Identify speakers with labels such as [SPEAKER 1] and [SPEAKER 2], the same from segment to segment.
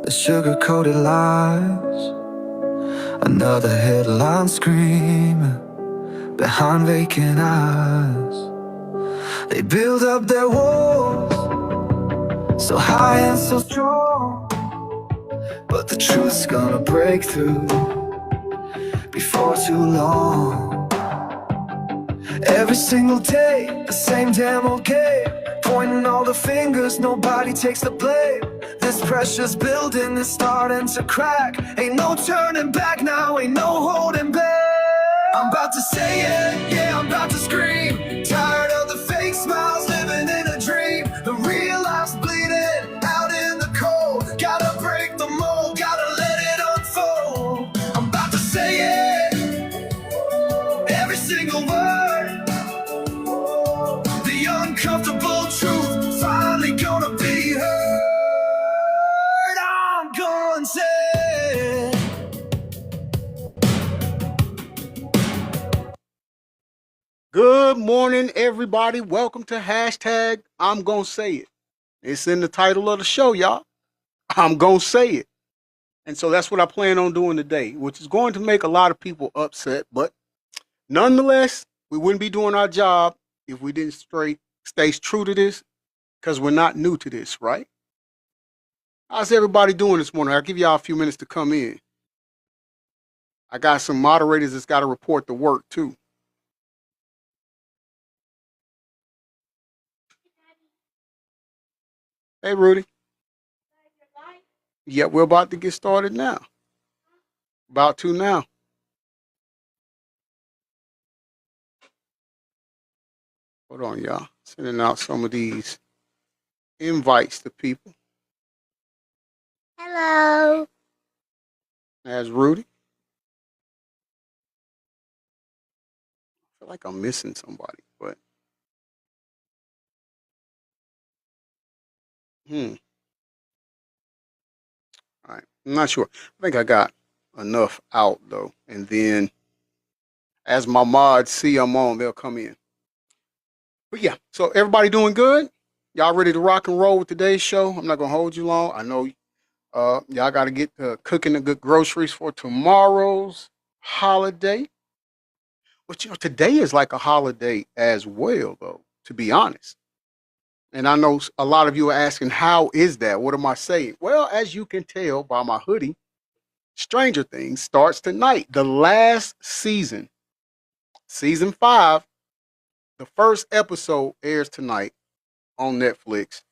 [SPEAKER 1] the sugar-coated lies. Another headline screaming behind vacant eyes. They build up their walls so high and so strong, but the truth's gonna break through before too long. Every single day, the same damn old game, pointing all the fingers, nobody takes the blame. This pressure's building, it's starting to crack. Ain't no turning back now, ain't no holding back. I'm about to say it, yeah, I'm about to scream. Tired of the fake smiles, living in a dream. The real life's bleeding out in the cold. Gotta break the mold, gotta let it unfold. I'm about to say it, every single word. The uncomfortable truth finally gonna be heard. I'm gonna say it.
[SPEAKER 2] Good morning, everybody. Welcome to hashtag I'm Gonna Say It. It's in the title of the show, y'all. I'm gonna say it. And so that's what I plan on doing today, which is going to make a lot of people upset. But nonetheless, we wouldn't be doing our job if we didn't stay true to this, because we're not new to this, right? How's everybody doing this morning? I'll give y'all a few minutes to come in. I got some moderators that's got to report to work too. Hey, Rudy. Yeah, we're about to get started now. About to now. Hold on, y'all. Sending out some of these invites to people.
[SPEAKER 3] Hello.
[SPEAKER 2] As Rudy. I feel like I'm missing somebody, but all right. I'm not sure. I think I got enough out though. And then as my mods see I'm on, they'll come in. But yeah, so everybody doing good? Y'all ready to rock and roll with today's show? I'm not gonna hold you long. I know y'all gotta get cooking the good groceries for tomorrow's holiday. But today is like a holiday as well, though, to be honest. And I know a lot of you are asking, how is that? What am I saying? Well, as you can tell by my hoodie, Stranger Things starts tonight. The last season, season 5, the first episode airs tonight on Netflix.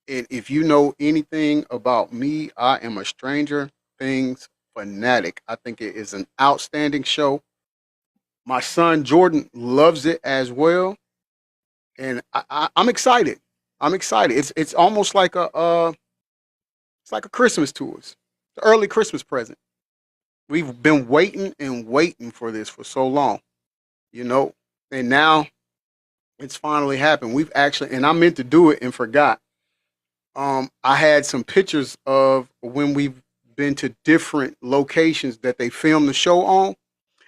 [SPEAKER 2] And if you know anything about me, I am a Stranger Things fanatic. I think it is an outstanding show. My son Jordan loves it as well. And I'm excited. I'm excited. It's almost like it's like a Christmas to us, the early Christmas present. We've been waiting and waiting for this for so long, you know, and now it's finally happened. We've actually, and I meant to do it and forgot. I had some pictures of when we've been to different locations that they filmed the show on,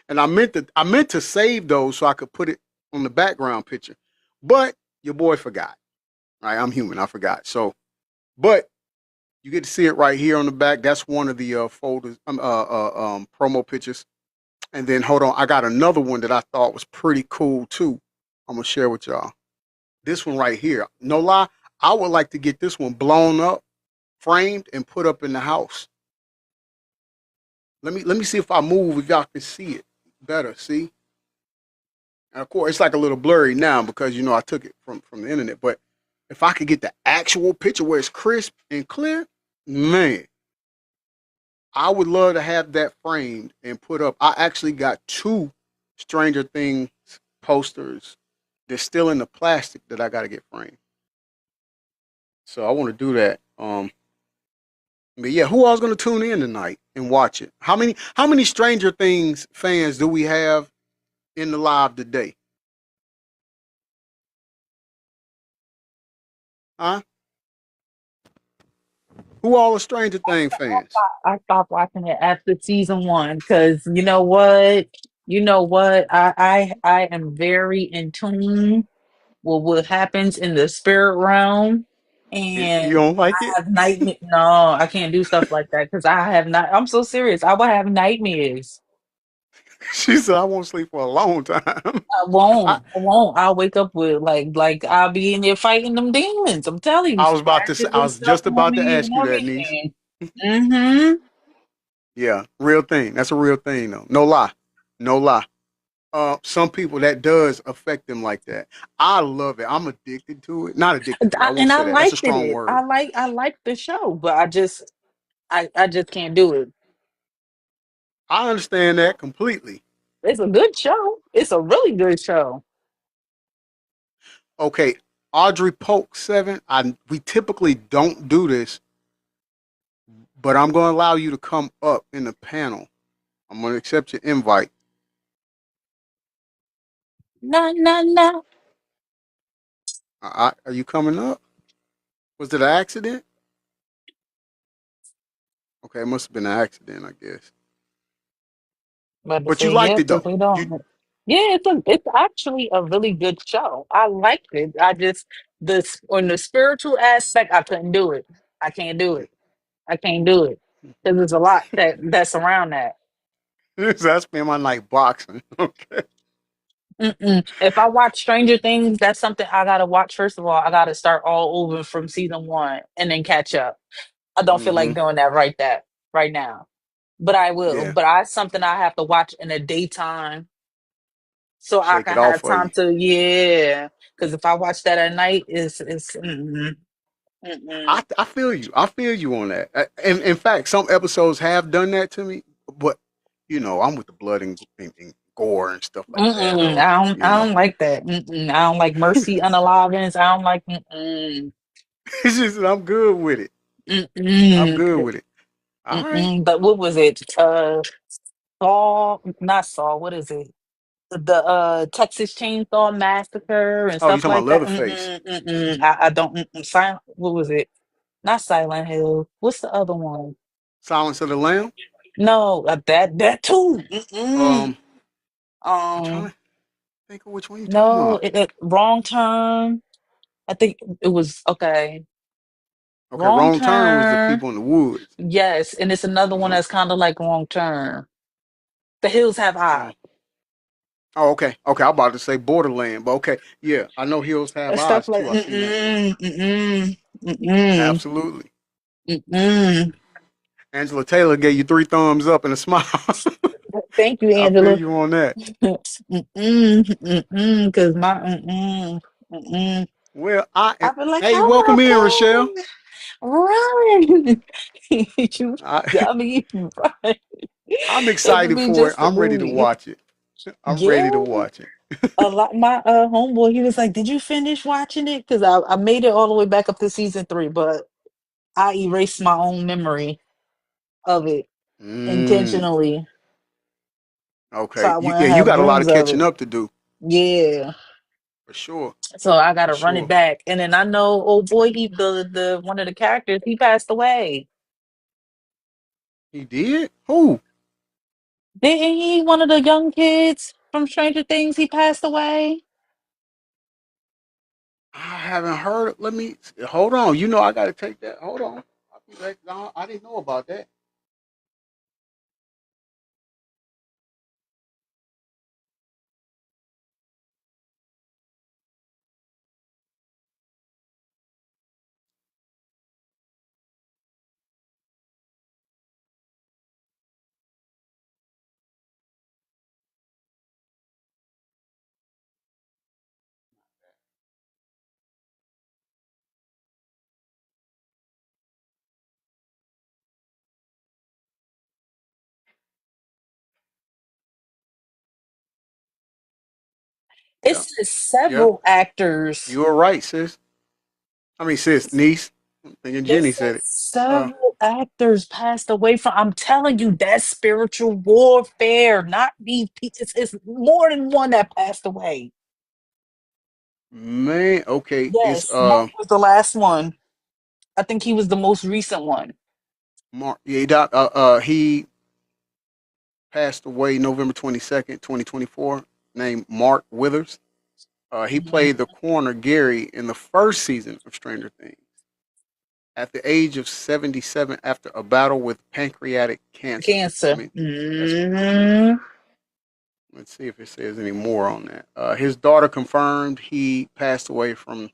[SPEAKER 2] and I meant to save those so I could put it on the background picture, but your boy forgot. Right, I'm human. I forgot. So, but you get to see it right here on the back. That's one of the folders, promo pictures. And then hold on, I got another one that I thought was pretty cool too. I'm gonna share with y'all. This one right here. No lie, I would like to get this one blown up, framed, and put up in the house. Let me see if I move if y'all can see it better. See, and of course it's like a little blurry now because I took it from the internet, but if I could get the actual picture where it's crisp and clear, man, I would love to have that framed and put up. I actually got 2 Stranger Things posters. They're still in the plastic that I got to get framed. So I want to do that. But yeah, who all's going to tune in tonight and watch it? How many Stranger Things fans do we have in the live today? Huh? Who all are Stranger Things fans?
[SPEAKER 3] I stopped watching it after season 1 because you know what? You know what? I am very in tune with what happens in the spirit realm.
[SPEAKER 2] You
[SPEAKER 3] And
[SPEAKER 2] don't like
[SPEAKER 3] I
[SPEAKER 2] it?
[SPEAKER 3] have nightmare. No, I can't do stuff like that because I have not. I'm so serious. I will have nightmares.
[SPEAKER 2] She said, I won't sleep for a long time.
[SPEAKER 3] I
[SPEAKER 2] I,
[SPEAKER 3] won't. I won't. I'll wake up with like I'll be in there fighting them demons. I'm telling you,
[SPEAKER 2] I was about to say,
[SPEAKER 3] scratches
[SPEAKER 2] I
[SPEAKER 3] and
[SPEAKER 2] was
[SPEAKER 3] stuff
[SPEAKER 2] just
[SPEAKER 3] on
[SPEAKER 2] about to
[SPEAKER 3] me
[SPEAKER 2] ask
[SPEAKER 3] and
[SPEAKER 2] you that, niece.
[SPEAKER 3] everything. Mm-hmm.
[SPEAKER 2] Yeah, real thing. That's a real thing, though. No lie. No lie. Some people that does affect them like that. I love it. I'm addicted to it. Not addicted to it. I won't
[SPEAKER 3] And I
[SPEAKER 2] say that. That's a
[SPEAKER 3] liked
[SPEAKER 2] strong
[SPEAKER 3] it.
[SPEAKER 2] word.
[SPEAKER 3] I like the show, but I just can't do it.
[SPEAKER 2] I understand that completely.
[SPEAKER 3] It's a good show. It's a really good show.
[SPEAKER 2] Okay, Audrey Polk 7. We typically don't do this, but I'm going to allow you to come up in the panel. I'm going to accept your invite.
[SPEAKER 3] Nah, nah, nah.
[SPEAKER 2] Are you coming up? Was it an accident? Okay, it must have been an accident, I guess.
[SPEAKER 3] But to
[SPEAKER 2] But you
[SPEAKER 3] say
[SPEAKER 2] liked
[SPEAKER 3] yes
[SPEAKER 2] it
[SPEAKER 3] if
[SPEAKER 2] though.
[SPEAKER 3] we
[SPEAKER 2] You
[SPEAKER 3] don't. Yeah, it's actually a really good show. I liked it. I just this on the spiritual aspect, I couldn't do it. I can't do it. I can't do it because there's a lot that's around that.
[SPEAKER 2] I spend my night boxing. Okay.
[SPEAKER 3] Mm-mm. If I watch Stranger Things, that's something I gotta watch. First of all, I gotta start all over from season one and then catch up. I don't feel like
[SPEAKER 2] Mm-hmm.
[SPEAKER 3] doing that right now, but I will.
[SPEAKER 2] Yeah.
[SPEAKER 3] But I something I have to watch in the daytime so I
[SPEAKER 2] Shake it
[SPEAKER 3] can
[SPEAKER 2] off
[SPEAKER 3] have
[SPEAKER 2] for
[SPEAKER 3] time
[SPEAKER 2] you.
[SPEAKER 3] to yeah. Because if I watch that at night, it's mm-mm.
[SPEAKER 2] I feel you. I feel you on that. And in fact, some episodes have done that to me. But I'm with the blood and gore and stuff like that,
[SPEAKER 3] Mm-mm.
[SPEAKER 2] though.
[SPEAKER 3] I don't like that. Mm-mm. I don't like Mercy Unalivings. I don't like mm-mm.
[SPEAKER 2] It's just I'm good with it. I'm good
[SPEAKER 3] Mm-mm.
[SPEAKER 2] with it. All right.
[SPEAKER 3] Mm-mm. But what was it? Saw, not Saw. What is it? The Texas Chainsaw Massacre and
[SPEAKER 2] Oh, you
[SPEAKER 3] stuff
[SPEAKER 2] talking about
[SPEAKER 3] like that.
[SPEAKER 2] Leatherface?
[SPEAKER 3] Mm-mm, mm-mm. I don't. Silent. What was it? Not Silent Hill. What's the other one?
[SPEAKER 2] Silence of the Lamb.
[SPEAKER 3] No, that too. Mm-mm.
[SPEAKER 2] Um, I'm trying
[SPEAKER 3] Um,
[SPEAKER 2] to think of which one you talking
[SPEAKER 3] no,
[SPEAKER 2] about.
[SPEAKER 3] Wrong Turn. I think it was okay.
[SPEAKER 2] Okay,
[SPEAKER 3] Wrong
[SPEAKER 2] Wrong Turn was the
[SPEAKER 3] Turn.
[SPEAKER 2] people in the woods.
[SPEAKER 3] Yes, and it's another one
[SPEAKER 2] Uh-huh.
[SPEAKER 3] that's kind of like Wrong Turn. The Hills Have Eyes.
[SPEAKER 2] Uh, oh, okay. Okay, I'm about to say Borderland, but okay. Yeah, I know Hills Have
[SPEAKER 3] Stuff
[SPEAKER 2] Eyes
[SPEAKER 3] like
[SPEAKER 2] too. I seen that one.
[SPEAKER 3] mm-mm, mm-mm, mm-mm,
[SPEAKER 2] Absolutely.
[SPEAKER 3] mm-mm.
[SPEAKER 2] Angela Taylor gave you three thumbs up and a smile.
[SPEAKER 3] Thank you,
[SPEAKER 2] I feel
[SPEAKER 3] Angela.
[SPEAKER 2] you on that.
[SPEAKER 3] Mm-mm, mm-mm, because my mm-mm.
[SPEAKER 2] Well,
[SPEAKER 3] I be like,
[SPEAKER 2] hey,
[SPEAKER 3] hello,
[SPEAKER 2] welcome in, Rochelle.
[SPEAKER 3] King. Run. You
[SPEAKER 2] I,
[SPEAKER 3] got me right.
[SPEAKER 2] I'm
[SPEAKER 3] It could
[SPEAKER 2] excited
[SPEAKER 3] be
[SPEAKER 2] for it.
[SPEAKER 3] just a
[SPEAKER 2] I'm ready to
[SPEAKER 3] movie.
[SPEAKER 2] watch it. I'm ready to
[SPEAKER 3] Yeah.
[SPEAKER 2] watch it.
[SPEAKER 3] A lot my homeboy, he was like, did you finish watching it? Because I made it all the way back up to season three, but I erased my own memory of it
[SPEAKER 2] Mm,
[SPEAKER 3] intentionally. So
[SPEAKER 2] okay.
[SPEAKER 3] I
[SPEAKER 2] Yeah,
[SPEAKER 3] wouldn't
[SPEAKER 2] you
[SPEAKER 3] have
[SPEAKER 2] got a lot of
[SPEAKER 3] dreams of
[SPEAKER 2] catching
[SPEAKER 3] it.
[SPEAKER 2] up to do
[SPEAKER 3] Yeah.
[SPEAKER 2] for sure.
[SPEAKER 3] So I
[SPEAKER 2] For
[SPEAKER 3] gotta run it
[SPEAKER 2] sure.
[SPEAKER 3] back. And then I know old boy, he the one of the characters, he passed away.
[SPEAKER 2] He did? Who?
[SPEAKER 3] Didn't he? One of the young kids from Stranger Things, he passed away.
[SPEAKER 2] I haven't heard. Let me hold on. I got to take that. Hold on. I'll be back. No, I didn't know about that.
[SPEAKER 3] It
[SPEAKER 2] Yeah.
[SPEAKER 3] says
[SPEAKER 2] Yeah.
[SPEAKER 3] several actors.
[SPEAKER 2] You were right, sis. I mean, sis, niece. I'm thinking
[SPEAKER 3] It
[SPEAKER 2] Jenny said
[SPEAKER 3] says
[SPEAKER 2] it. Uh,
[SPEAKER 3] several actors passed away from. I'm telling you, that's spiritual warfare, not these people. It's more than one that passed away.
[SPEAKER 2] man. Okay. It's
[SPEAKER 3] Yes, Mark was the last one. I think he was the most recent one.
[SPEAKER 2] Mark. Yeah. He passed away November 22nd, 2024. Named Mark Withers. He
[SPEAKER 3] Mhm.
[SPEAKER 2] played the coroner Gary in the first season of Stranger Things. at the age of 77 after a battle with pancreatic cancer. I
[SPEAKER 3] Cancer.
[SPEAKER 2] mean, that's
[SPEAKER 3] Hmm.
[SPEAKER 2] let's see if it says any more on that. His daughter confirmed he passed away from.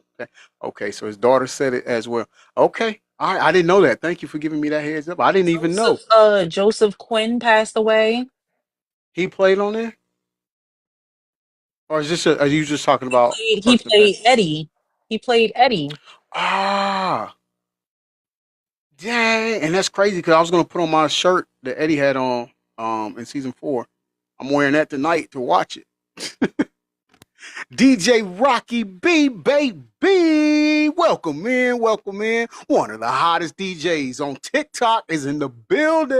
[SPEAKER 2] Okay, so his daughter said it as well. Okay, all right, I didn't know that. Thank you for giving me that heads up. I didn't even know
[SPEAKER 3] Joseph Quinn passed away.
[SPEAKER 2] he played on there. Or is this? Are you just talking about the
[SPEAKER 3] He
[SPEAKER 2] person that passed?
[SPEAKER 3] played Eddie. He played Eddie.
[SPEAKER 2] Ah, dang, and that's crazy because I was gonna put on my shirt that Eddie had on in season 4. I'm wearing that tonight to watch it. DJ Rocky B, baby. Welcome in, welcome in. One of the hottest DJs on TikTok is in the building.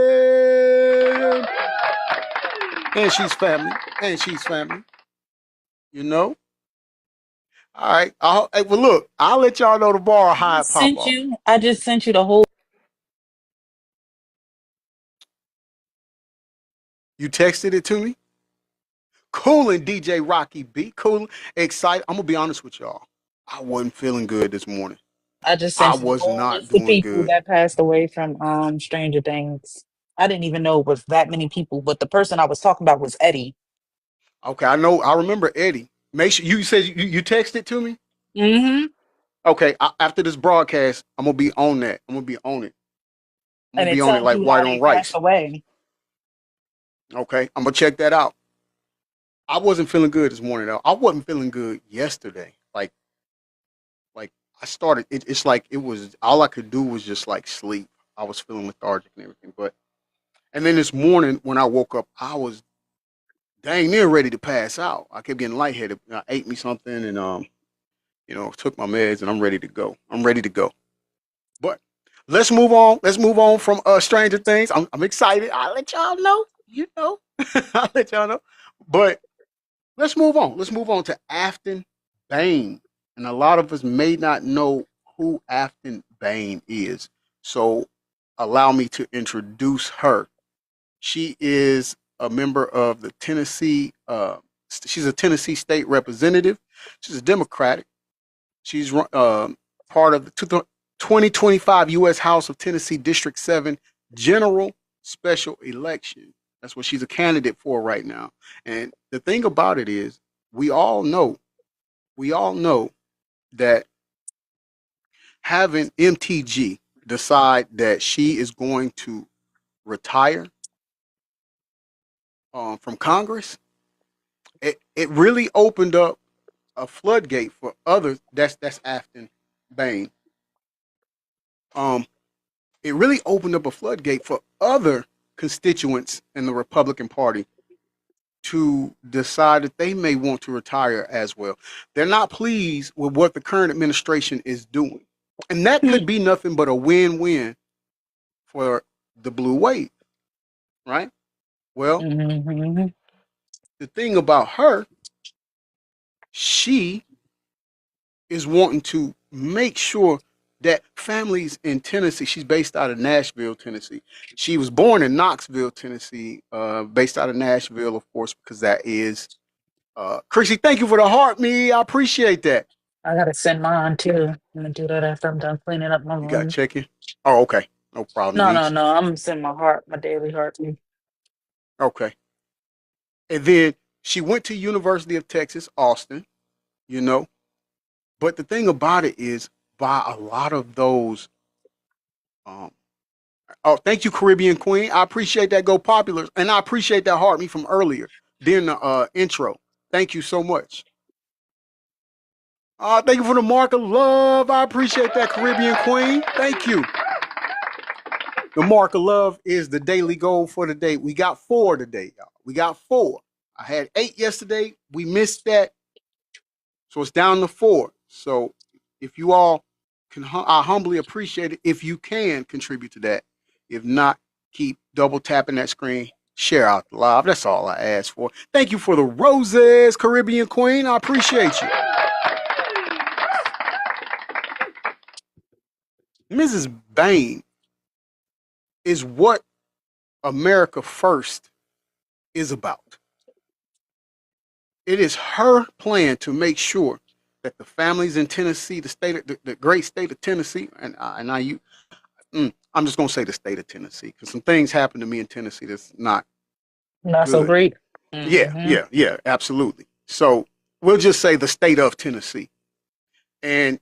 [SPEAKER 2] And she's family. And she's family. You know? All right. Hey, well, look, I'll let y'all know tomorrow how it pop off.
[SPEAKER 3] I just sent you the whole.
[SPEAKER 2] You texted it to me? Coolin' DJ Rocky B. Coolin'. Excited. I'm going to be honest with y'all. I wasn't feeling good this morning.
[SPEAKER 3] I just
[SPEAKER 2] I
[SPEAKER 3] sent you the
[SPEAKER 2] was
[SPEAKER 3] whole
[SPEAKER 2] not
[SPEAKER 3] list of
[SPEAKER 2] doing
[SPEAKER 3] people
[SPEAKER 2] good.
[SPEAKER 3] that passed away from Stranger Things. I didn't even know it was that many people, but the person I was talking about was Eddie.
[SPEAKER 2] Okay, I know. I remember Eddie. Make sure you said you texted to me.
[SPEAKER 3] Mm-hmm.
[SPEAKER 2] Okay, after this broadcast, I'm gonna be on that. I'm gonna be on it. I'm gonna
[SPEAKER 3] And
[SPEAKER 2] be
[SPEAKER 3] it
[SPEAKER 2] on it
[SPEAKER 3] tells
[SPEAKER 2] like
[SPEAKER 3] you
[SPEAKER 2] white
[SPEAKER 3] how
[SPEAKER 2] on
[SPEAKER 3] they passed
[SPEAKER 2] rice.
[SPEAKER 3] away.
[SPEAKER 2] Okay, I'm gonna check that out. I wasn't feeling good this morning though. I wasn't feeling good yesterday. Like I started. It's like it was all I could do was just like sleep. I was feeling lethargic and everything. And then this morning when I woke up, I was dang near ready to pass out. I kept getting lightheaded. I ate me something and took my meds and I'm ready to go. I'm ready to go. But let's move on. Let's move on from Stranger Things. I'm excited. I'll let y'all know. You know, I'll let y'all know. But let's move on. Let's move on to Afton Bain. And a lot of us may not know who Afton Bain is. So allow me to introduce her. She is a member of the Tennessee. She's a Tennessee state representative. She's a Democratic. She's part of the 2025 U.S. House of Tennessee District 7 General Special Election. That's what she's a candidate for right now. And the thing about it is, we all know, we all know that having MTG decide that she is going to retire from Congress, it really opened up a floodgate for others. That's Afton Bain. Um, it really opened up a floodgate for other constituents in the Republican Party to decide that they may want to retire as well. They're not pleased with what the current administration is doing. And that could be nothing but a win win for the blue wave, right? Well,
[SPEAKER 3] Mm-hmm.
[SPEAKER 2] the thing about her, she is wanting to make sure that families in Tennessee, she's based out of Nashville, Tennessee. She was born in Knoxville, Tennessee, based out of Nashville, of course, because that is. Chrissy, thank you for the heart, me. I appreciate that.
[SPEAKER 3] I gotta send mine too. I'm gonna do that after I'm done cleaning up my
[SPEAKER 2] You got
[SPEAKER 3] room.
[SPEAKER 2] checking? Oh, okay. No problem,
[SPEAKER 3] No, no,
[SPEAKER 2] niece.
[SPEAKER 3] no. I'm gonna send my heart, my daily heart to you.
[SPEAKER 2] Okay. And then she went to University of Texas, Austin, you know. But the thing about it is, by a lot of those um, oh, thank you, Caribbean Queen. I appreciate that Go Popular. And I appreciate that heart me from earlier during the intro. Thank you so much. Thank you for the mark of love. I appreciate that, Caribbean Queen. Thank you. The mark of love is the daily goal for the day. We got 4 today, y'all. We got 4. I had 8 yesterday. We missed that. So it's down to 4. So if you all can, I humbly appreciate it if you can contribute to that. If not, keep double tapping that screen. Share out the live. That's all I ask for. Thank you for the roses, Caribbean Queen. I appreciate you. Mrs. Bain is what America First is about. It is her plan to make sure that the families in Tennessee, the great state of Tennessee, and I'm just gonna say the state of Tennessee because some things happened to me in Tennessee that's not
[SPEAKER 3] Not so
[SPEAKER 2] good.
[SPEAKER 3] great.
[SPEAKER 2] Yeah,
[SPEAKER 3] Hmm.
[SPEAKER 2] yeah, yeah, absolutely. So we'll just say the state of Tennessee, and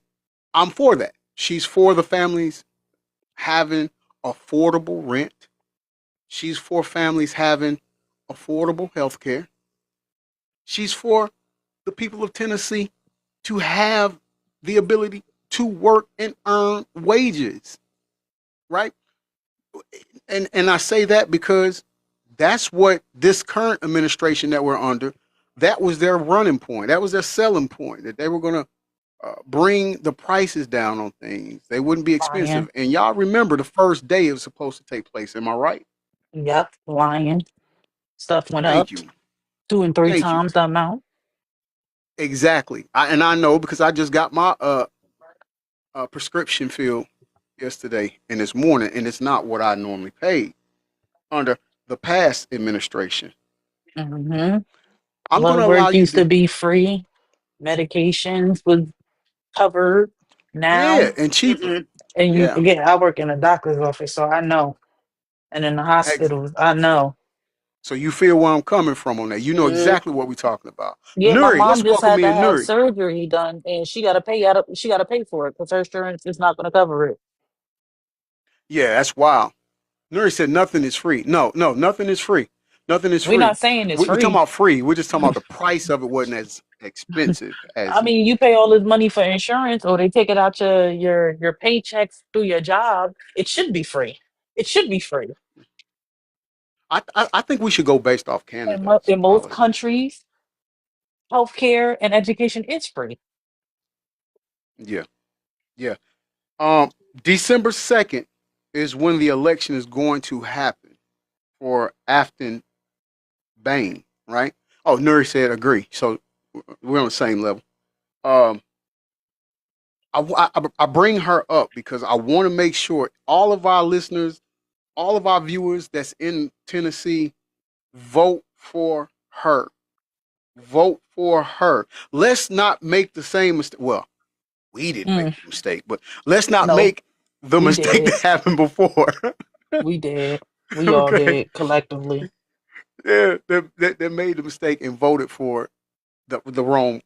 [SPEAKER 2] I'm for that. She's for the families having affordable rent. She's for families having affordable health care. She's for the people of Tennessee to have the ability to work and earn wages, right? And I say that because that's what this current administration that we're under, that was their running point. That was their selling point, that they were going to bring the prices down on things. They wouldn't be expensive.
[SPEAKER 3] Lying.
[SPEAKER 2] And y'all remember the first day it was supposed to take place. Am I right?
[SPEAKER 3] Yep, lying. Stuff went
[SPEAKER 2] Thank
[SPEAKER 3] up
[SPEAKER 2] you.
[SPEAKER 3] 2 and 3
[SPEAKER 2] Thank you.
[SPEAKER 3] times the amount.
[SPEAKER 2] Exactly. And I know because I just got my prescription filled yesterday and this morning, and it's not what I normally paid under the past administration.
[SPEAKER 3] Hmm.
[SPEAKER 2] I'm going
[SPEAKER 3] Blood
[SPEAKER 2] to allow
[SPEAKER 3] work
[SPEAKER 2] you
[SPEAKER 3] used to
[SPEAKER 2] to,
[SPEAKER 3] be free. Medications was covered.
[SPEAKER 2] yeah,
[SPEAKER 3] Now,
[SPEAKER 2] and cheaper.
[SPEAKER 3] mm-mm. And you,
[SPEAKER 2] Yeah.
[SPEAKER 3] again, I work in a doctor's office, so I know. And in the
[SPEAKER 2] Ex-
[SPEAKER 3] hospitals, I know.
[SPEAKER 2] So you feel where I'm coming from on that. You know
[SPEAKER 3] Mm.
[SPEAKER 2] exactly what we're talking about.
[SPEAKER 3] Yeah, my
[SPEAKER 2] Nuri, let's
[SPEAKER 3] mom just
[SPEAKER 2] welcome
[SPEAKER 3] had to
[SPEAKER 2] in
[SPEAKER 3] have
[SPEAKER 2] Nuri.
[SPEAKER 3] surgery done, and she got to pay for it because her insurance is not going to cover it.
[SPEAKER 2] Yeah, that's wild. Nuri said nothing is free. No, no, nothing is free. Nothing is
[SPEAKER 3] We're
[SPEAKER 2] free.
[SPEAKER 3] not saying it's
[SPEAKER 2] We're talking
[SPEAKER 3] free.
[SPEAKER 2] about free. We're just talking about the price of it wasn't as expensive
[SPEAKER 3] I
[SPEAKER 2] as
[SPEAKER 3] mean, you pay all this money for insurance, or they take it out your paychecks through your job. It should be free. It should be free.
[SPEAKER 2] I think we should go based off
[SPEAKER 3] And
[SPEAKER 2] Canada's
[SPEAKER 3] in most
[SPEAKER 2] policies.
[SPEAKER 3] countries, healthcare and education is free.
[SPEAKER 2] Yeah, yeah. Um, December 2nd is when the election is going to happen for Afton Bain, right? Oh, Nuri said agree. So we're on the same level. Um, I bring her up because I want to make sure all of our listeners, all of our viewers that's in Tennessee, vote for her. Vote for her. Let's not make the same mistake. Well, we didn't make
[SPEAKER 3] Mm,
[SPEAKER 2] the mistake, but let's not
[SPEAKER 3] no,
[SPEAKER 2] make the
[SPEAKER 3] we
[SPEAKER 2] mistake
[SPEAKER 3] did.
[SPEAKER 2] that happened before.
[SPEAKER 3] We did. We all
[SPEAKER 2] Okay.
[SPEAKER 3] did collectively.
[SPEAKER 2] Yeah, they made the mistake and voted for the wrong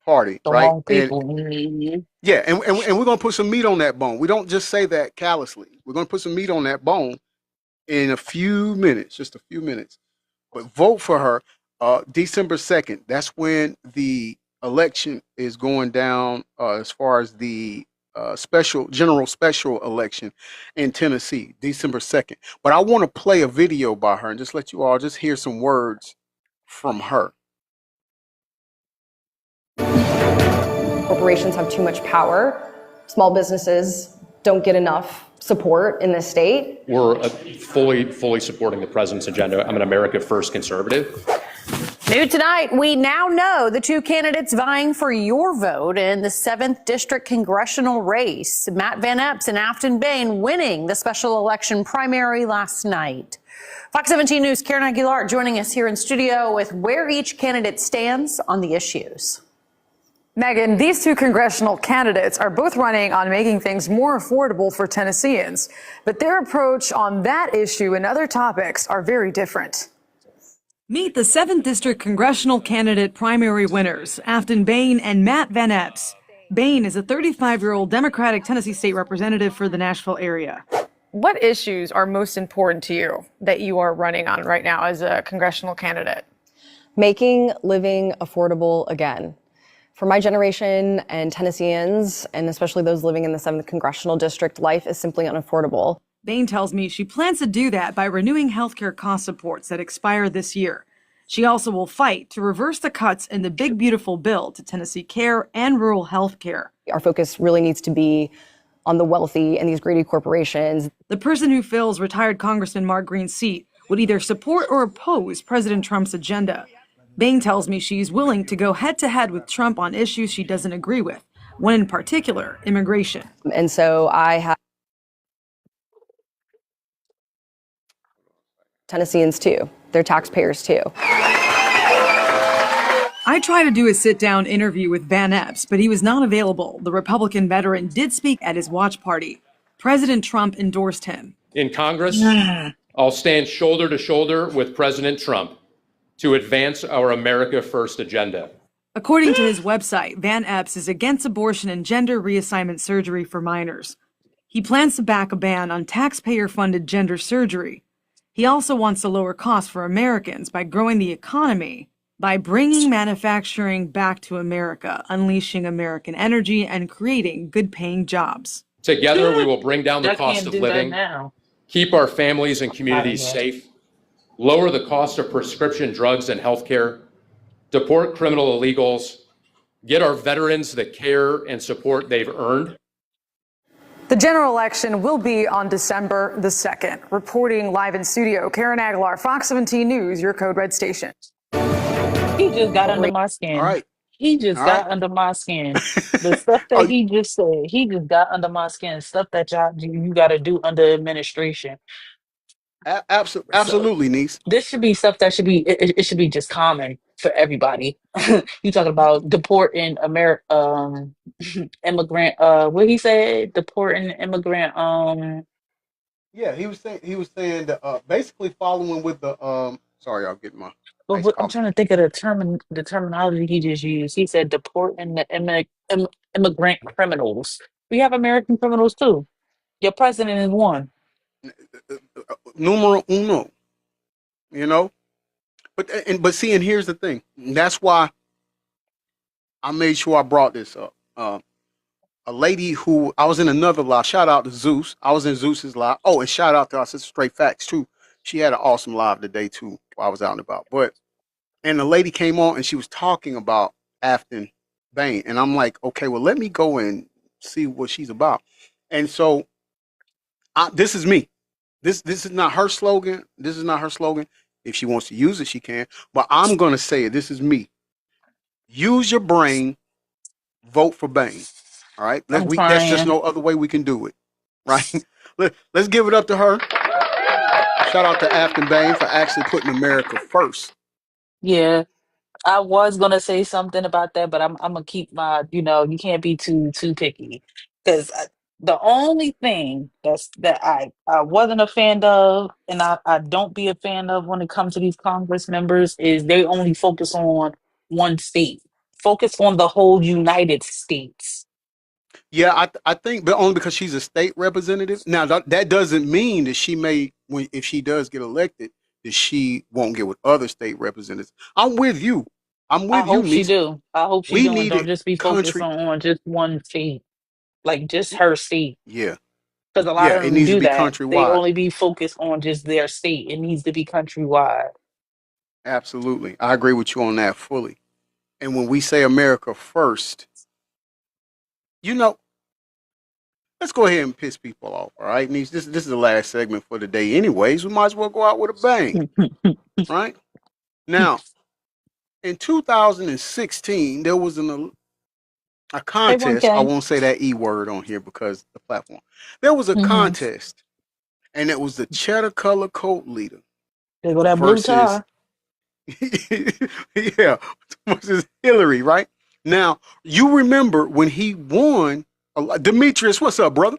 [SPEAKER 2] party,
[SPEAKER 3] The
[SPEAKER 2] right?
[SPEAKER 3] wrong
[SPEAKER 2] And
[SPEAKER 3] people. Mhm.
[SPEAKER 2] yeah, and we're gonna put some meat on that bone. We don't just say that callously. We're gonna put some meat on that bone in a few minutes, just a few minutes. But vote for her. December 2nd. That's when the election is going down. As far as the special election in Tennessee, December 2nd. But I want to play a video by her and just let you all just hear some words from her.
[SPEAKER 4] Corporations have too much power. Small businesses don't get enough support in the state.
[SPEAKER 5] We're fully supporting the president's agenda. I'm an America First conservative.
[SPEAKER 6] New tonight, we now know the two candidates vying for your vote in the 7th District congressional race. Matt Van Epps and Afton Bain winning the special election primary last night. Fox 17 News' Karen Aguilar joining us here in studio with where each candidate stands on the issues.
[SPEAKER 7] Megan, these two congressional candidates are both running on making things more affordable for Tennesseans, but their approach on that issue and other topics are very different.
[SPEAKER 8] Meet the 7th District congressional candidate primary winners, Afton Bain and Matt Van Epps. Bain is a 35-year-old Democratic Tennessee state representative for the Nashville area.
[SPEAKER 7] What issues are most important to you that you are running on right now as a congressional candidate?
[SPEAKER 4] Making living affordable again. For my generation and Tennesseans, and especially those living in the 7th Congressional District, life is simply unaffordable.
[SPEAKER 8] Bain tells me she plans to do that by renewing healthcare cost supports that expire this year. She also will fight to reverse the cuts in the Big Beautiful Bill to Tennessee care and rural health care.
[SPEAKER 4] Our focus really needs to be on the wealthy and these greedy corporations.
[SPEAKER 8] The person who fills retired Congressman Mark Green's seat would either support or oppose President Trump's agenda. Bain tells me she's willing to go head-to-head with Trump on issues she doesn't agree with, one in particular, immigration.
[SPEAKER 4] And so I have Tennesseans too. They're taxpayers too.
[SPEAKER 8] I tried to do a sit-down interview with Van Epps, but he was not available. The Republican veteran did speak at his watch party. President Trump endorsed him.
[SPEAKER 5] In Congress, I'll stand shoulder to shoulder with President Trump to advance our America First agenda.
[SPEAKER 8] According to his website, Van Epps is against abortion and gender reassignment surgery for minors. He plans to back a ban on taxpayer-funded gender surgery. He also wants to lower costs for Americans by growing the economy, by bringing manufacturing back to America, unleashing American energy, and creating good-paying jobs.
[SPEAKER 5] Together, we will bring down the
[SPEAKER 3] I
[SPEAKER 5] cost
[SPEAKER 3] can't
[SPEAKER 5] of
[SPEAKER 3] do that
[SPEAKER 5] living,
[SPEAKER 3] now.
[SPEAKER 5] keep our families and communities
[SPEAKER 3] Yeah.
[SPEAKER 5] safe, lower the cost of prescription drugs and healthcare, deport criminal illegals, get our veterans the care and support they've earned.
[SPEAKER 7] The general election will be on December the 2nd. Reporting live in studio, Karen Aguilar, Fox 17 News, your Code Red station.
[SPEAKER 3] He just got under my skin.
[SPEAKER 2] All right.
[SPEAKER 3] He just
[SPEAKER 2] All
[SPEAKER 3] got
[SPEAKER 2] right.
[SPEAKER 3] under my skin. The stuff
[SPEAKER 2] Oh,
[SPEAKER 3] that he just said, he just got under my skin. Stuff that you got to do under administration. So
[SPEAKER 2] absolutely, niece.
[SPEAKER 3] this should be stuff that should be it should be just common for everybody. You talking about deporting immigrant what he said, deporting immigrant
[SPEAKER 2] Yeah, he was saying that basically following with the sorry, I'll get my
[SPEAKER 3] but
[SPEAKER 2] iced
[SPEAKER 3] I'm
[SPEAKER 2] coffee.
[SPEAKER 3] trying to think of the terminology he just used. He said deporting the immigrant criminals. We have American criminals too. Your president is one.
[SPEAKER 2] Numero uno, you know? But see, and here's the thing. That's why I made sure I brought this up. A lady who I was in another live. Shout out to Zeus. I was in Zeus's live. Oh, and shout out to our sister Straight Facts too. She had an awesome live today too. While I was out and about. And the lady came on and she was talking about Afton Bain, and I'm like, okay, well, let me go and see what she's about. And so, this is me. This is not her slogan. This is not her slogan. If she wants to use it, she can. But I'm gonna say it. This is me. Use your brain. Vote for Bain. All right.
[SPEAKER 3] I'm
[SPEAKER 2] That's just
[SPEAKER 3] crying.
[SPEAKER 2] no other way we can do it. Right. Let's give it up to her. Shout out to Afton Bain for actually putting America first.
[SPEAKER 3] Yeah. I was gonna say something about that, but I'm gonna keep my, you can't be too picky, because the only thing that I wasn't a fan of, and I don't be a fan of when it comes to these Congress members, is they only focus on one state, focus on the whole United States.
[SPEAKER 2] Yeah, I think, but only because she's a state representative. Now that doesn't mean that if she does get elected, that she won't get with other state representatives. I'm with you. I'm
[SPEAKER 3] I
[SPEAKER 2] with you,
[SPEAKER 3] hope she
[SPEAKER 2] niece.
[SPEAKER 3] do. I hope she
[SPEAKER 2] We
[SPEAKER 3] do, and
[SPEAKER 2] need
[SPEAKER 3] don't
[SPEAKER 2] a
[SPEAKER 3] just be focused
[SPEAKER 2] country.
[SPEAKER 3] on just one state, like just her state.
[SPEAKER 2] Yeah,
[SPEAKER 3] Because a lot
[SPEAKER 2] yeah.
[SPEAKER 3] of
[SPEAKER 2] It
[SPEAKER 3] them
[SPEAKER 2] needs to
[SPEAKER 3] do
[SPEAKER 2] be
[SPEAKER 3] that. They
[SPEAKER 2] countrywide.
[SPEAKER 3] only be focused on just their state. It needs to be countrywide.
[SPEAKER 2] Absolutely, I agree with you on that fully. And when we say America first, you know, let's go ahead and piss people off. All right, niece. This is the last segment for the day, anyways. We might as well go out with a bang, right? Now, in 2016, there was a
[SPEAKER 3] Hey, one
[SPEAKER 2] contest. I
[SPEAKER 3] K.
[SPEAKER 2] won't say that E word on here because the platform. There was a
[SPEAKER 3] Mm-hmm.
[SPEAKER 2] contest, and it was the cheddar color coat leader
[SPEAKER 3] There go that blue
[SPEAKER 2] versus,
[SPEAKER 3] tie.
[SPEAKER 2] yeah, versus Hillary, right? Now, you remember when he won, Demetrius, what's up, brother?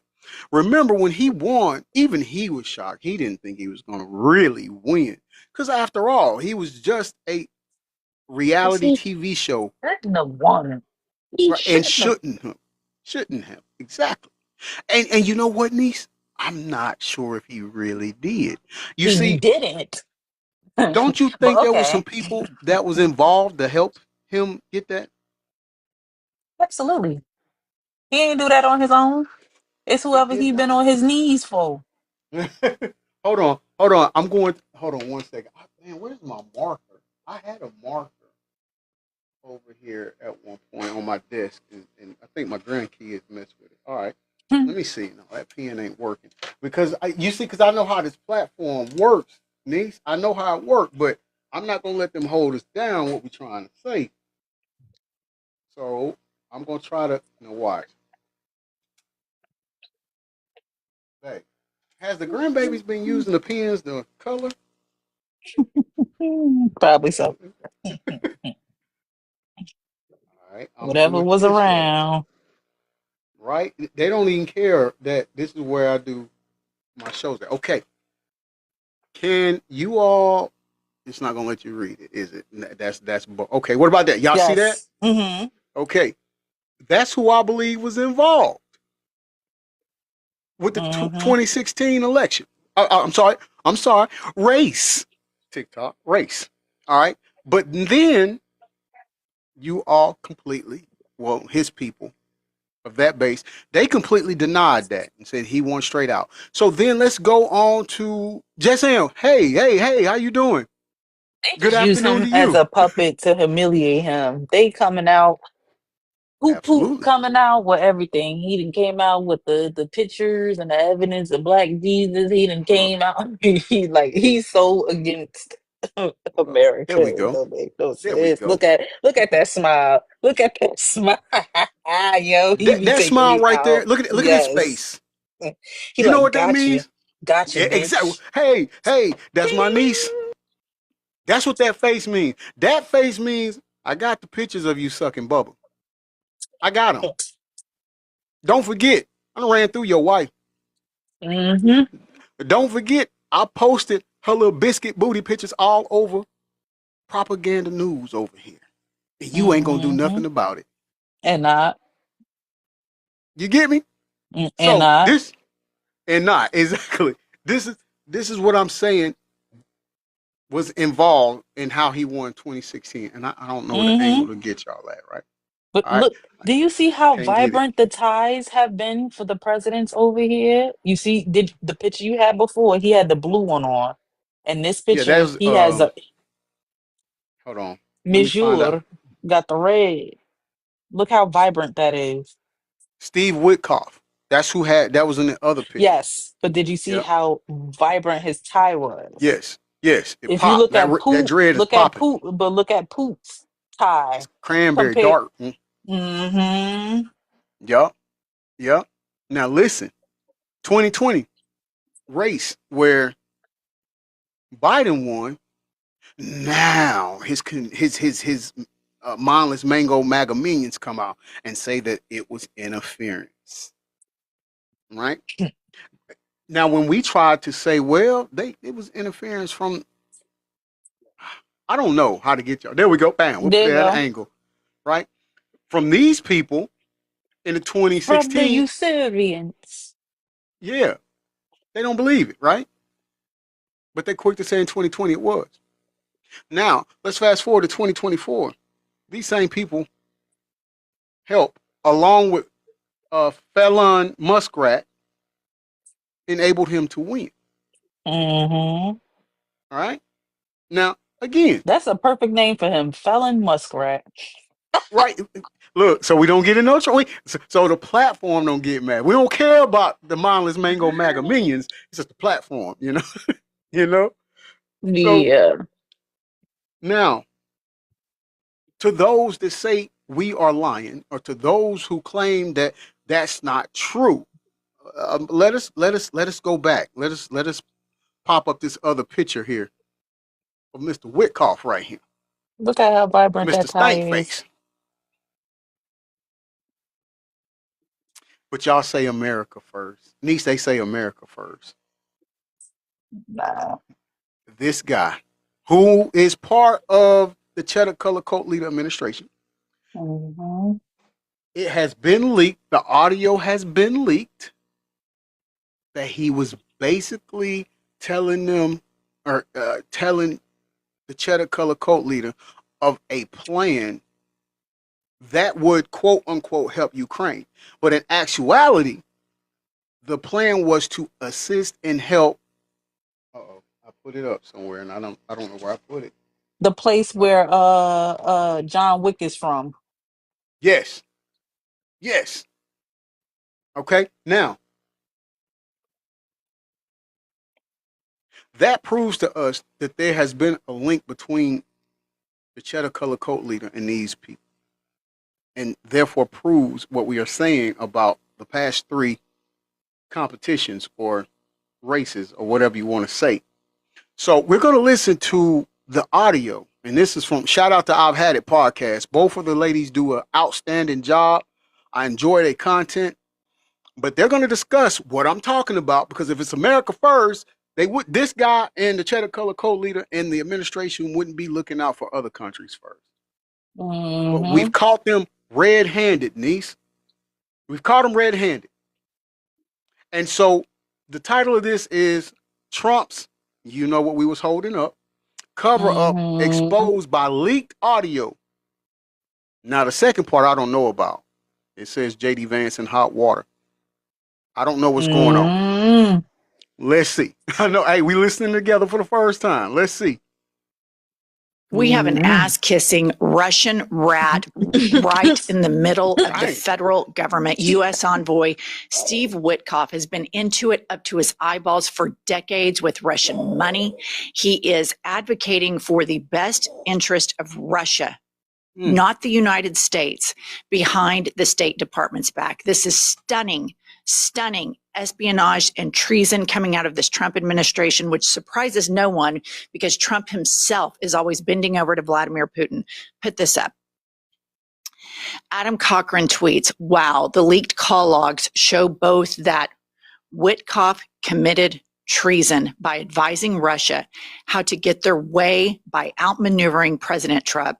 [SPEAKER 2] Remember when he won, even he was shocked. He didn't think he was going to really win. Because after all, he was just a reality
[SPEAKER 3] He
[SPEAKER 2] TV show,
[SPEAKER 3] shouldn't have won. He
[SPEAKER 2] right? And
[SPEAKER 3] shouldn't have.
[SPEAKER 2] shouldn't have, exactly. And you know what, niece? I'm not sure if he really did. You
[SPEAKER 3] He
[SPEAKER 2] see,
[SPEAKER 3] didn't.
[SPEAKER 2] don't you
[SPEAKER 3] But
[SPEAKER 2] think there was some
[SPEAKER 3] okay.
[SPEAKER 2] people that was involved to help him get that?
[SPEAKER 3] Absolutely. He ain't do that on his own. It's
[SPEAKER 2] He
[SPEAKER 3] whoever
[SPEAKER 2] did
[SPEAKER 3] he been
[SPEAKER 2] not.
[SPEAKER 3] on his knees for.
[SPEAKER 2] Hold on. Hold on one second. Man, where's my marker? I had a marker over here at one point on my desk, and I think my grandkids messed with it. All right, let me see. No, that pen ain't working because because I know how this platform works, niece. I know how it works, but I'm not gonna let them hold us down. What we trying to say? So I'm gonna try to watch. Hey, has the grandbabies been using the pens, the color?
[SPEAKER 3] Probably so.
[SPEAKER 2] All right, I'm gonna do
[SPEAKER 3] Whatever
[SPEAKER 2] it
[SPEAKER 3] was
[SPEAKER 2] this way.
[SPEAKER 3] around.
[SPEAKER 2] right? They don't even care that this is where I do my shows at. Okay. Can you all? It's not gonna let you read it, is it? Okay. What about that? Y'all see that?
[SPEAKER 3] Yes. Mm-hmm.
[SPEAKER 2] Okay. That's who I believe was involved with the
[SPEAKER 3] Mm-hmm.
[SPEAKER 2] 2016 election. I'm sorry. Race. TikTok. Race. All right. But then you all completely, well, his people of that base, they completely denied that and said he won straight out. So then let's go on to Jessam. Hey, how you doing?
[SPEAKER 3] They
[SPEAKER 2] Good
[SPEAKER 3] just use
[SPEAKER 2] afternoon to
[SPEAKER 3] him as
[SPEAKER 2] you.
[SPEAKER 3] a puppet to humiliate him. They coming out, poop
[SPEAKER 2] Absolutely.
[SPEAKER 3] coming out with everything. He done came out with the pictures and the evidence of Black Jesus. He done
[SPEAKER 2] Uh,
[SPEAKER 3] came out. He's so against
[SPEAKER 2] there
[SPEAKER 3] America.
[SPEAKER 2] we
[SPEAKER 3] It
[SPEAKER 2] go.
[SPEAKER 3] don't make no
[SPEAKER 2] There we
[SPEAKER 3] sense.
[SPEAKER 2] go.
[SPEAKER 3] Look at that smile. Look at that smile. Yo, he be
[SPEAKER 2] That
[SPEAKER 3] taking
[SPEAKER 2] smile
[SPEAKER 3] me
[SPEAKER 2] right there.
[SPEAKER 3] out.
[SPEAKER 2] Look at his
[SPEAKER 3] Yes.
[SPEAKER 2] face.
[SPEAKER 3] He
[SPEAKER 2] You know
[SPEAKER 3] like,
[SPEAKER 2] what that
[SPEAKER 3] got you.
[SPEAKER 2] means?
[SPEAKER 3] Got you,
[SPEAKER 2] Yeah, exactly.
[SPEAKER 3] bitch.
[SPEAKER 2] Hey, that's my niece.
[SPEAKER 3] Ding.
[SPEAKER 2] That's what that face means. That face means I got the pictures of you sucking bubble. I got them. Don't forget, I ran through your wife.
[SPEAKER 3] Mm-hmm.
[SPEAKER 2] Don't forget, I posted her little biscuit booty pictures all over propaganda news over here. And you ain't gonna do
[SPEAKER 3] Mm-hmm.
[SPEAKER 2] nothing about it.
[SPEAKER 3] And not.
[SPEAKER 2] You get me?
[SPEAKER 3] And
[SPEAKER 2] So
[SPEAKER 3] not.
[SPEAKER 2] this and not exactly. This is what I'm saying was involved in how he won 2016. And I don't know the
[SPEAKER 3] Mm-hmm.
[SPEAKER 2] angle to get y'all at, right?
[SPEAKER 3] But
[SPEAKER 2] All right.
[SPEAKER 3] look,
[SPEAKER 2] I
[SPEAKER 3] do you see how
[SPEAKER 2] can't get it.
[SPEAKER 3] vibrant the ties have been for the presidents over here? You see, did the picture you had before, he had the blue one on. And this
[SPEAKER 2] Yeah,
[SPEAKER 3] picture,
[SPEAKER 2] that's
[SPEAKER 3] he has a
[SPEAKER 2] hold on. Let me find out.
[SPEAKER 3] Monsieur got the red. Look how vibrant that is.
[SPEAKER 2] Steve Witkoff. That's who had that was in the other picture.
[SPEAKER 3] Yes, but did you see
[SPEAKER 2] Yep.
[SPEAKER 3] how vibrant his tie was?
[SPEAKER 2] Yes. Yes. It
[SPEAKER 3] If you
[SPEAKER 2] popped.
[SPEAKER 3] look at
[SPEAKER 2] That
[SPEAKER 3] Poop,
[SPEAKER 2] dread is popping.
[SPEAKER 3] Look at Poop's tie.
[SPEAKER 2] It's cranberry
[SPEAKER 3] Compare.
[SPEAKER 2] dark.
[SPEAKER 3] Mm-hmm.
[SPEAKER 2] Yup. Yup. Now listen. 2020 race where Biden won. Now his mindless mango MAGA minions come out and say that it was interference. Right? Now when we tried to say, well, it was interference from I don't know how to get y'all. There we go. Bam. We'll put
[SPEAKER 3] There
[SPEAKER 2] it
[SPEAKER 3] you
[SPEAKER 2] at an
[SPEAKER 3] go.
[SPEAKER 2] angle. Right? From these people in the
[SPEAKER 3] From the
[SPEAKER 2] 2016,
[SPEAKER 3] Usurians.
[SPEAKER 2] yeah, they don't believe it, right? But they're quick to say in 2020 it was. Now, let's fast forward to 2024. These same people help, along with Felon Muskrat, enabled him to win.
[SPEAKER 3] Mm-hmm.
[SPEAKER 2] All right? Now, again,
[SPEAKER 3] That's a perfect name for him, Felon Muskrat.
[SPEAKER 2] right? Look, so we don't get in no trouble. So the platform don't get mad. We don't care about the mindless mango MAGA minions. It's just the platform, you know? you know? So
[SPEAKER 3] Yeah.
[SPEAKER 2] now, to those that say we are lying, or to those who claim that that's not true, let us go back. Let us pop up this other picture here of Mr. Witkoff right here,
[SPEAKER 3] Look at how vibrant
[SPEAKER 2] Mr.
[SPEAKER 3] that tie is.
[SPEAKER 2] Stankface. But y'all say America first. Niece, they say America first.
[SPEAKER 3] Nah.
[SPEAKER 2] This guy, who is part of the Cheddar Color Cult Leader administration,
[SPEAKER 3] Mm-hmm.
[SPEAKER 2] it has been leaked. The audio has been leaked that he was basically telling them or telling the Cheddar Color Cult Leader of a plan that would quote unquote help Ukraine. But in actuality, the plan was to assist and help. Uh-oh, I put it up somewhere and I don't know where I put it.
[SPEAKER 3] The place
[SPEAKER 2] Uh,
[SPEAKER 3] where John Wick is from.
[SPEAKER 2] yes. Yes. Okay. Now, that proves to us that there has been a link between the Cheddar Color Cult Leader and these people. And therefore proves what we are saying about the past three competitions or races or whatever you want to say. So we're going to listen to the audio. And this is from shout out to I've Had It podcast. Both of the ladies do an outstanding job. I enjoy their content. but they're going to discuss what I'm talking about, because if it's America first, this guy and the Cheddar Color co-leader and the administration wouldn't be looking out for other countries first. But we've caught them red-handed, niece. We've caught them red-handed. And so the title of this is Trump's, you know what we was holding up, cover up exposed by leaked audio. Now the second part I don't know about. It says J.D. Vance in hot water. I don't know what's going on. Let's see. I know, hey, we listening together for the first time. Let's see.
[SPEAKER 9] We have an ass-kissing Russian rat right in the middle of the federal government. U.S. envoy Steve Witkoff has been into it up to his eyeballs for decades with Russian money. He is advocating for the best interest of Russia, not the United States, behind the State Department's back. This is stunning espionage and treason coming out of this Trump administration, which surprises no one because Trump himself is always bending over to Vladimir Putin. Put this up. Adam Cochran tweets, wow, the leaked call logs show both that Witkoff committed treason by advising Russia how to get their way by outmaneuvering President Trump,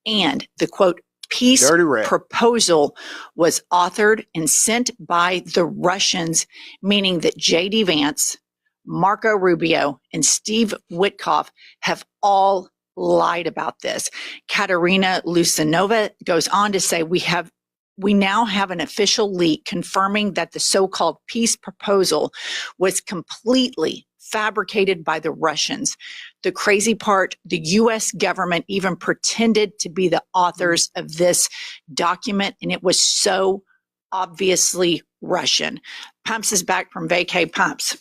[SPEAKER 9] and the quote, peace proposal was authored and sent by the Russians, meaning that J.D. Vance, Marco Rubio, and Steve Witkoff have all lied about this. Katerina Lusanova goes on to say, we now have an official leak confirming that the so-called peace proposal was completely fabricated by the Russians. The crazy part, the U.S. government even pretended to be the authors of this document, and it was so obviously Russian. Pumps is back from vacay. Pumps.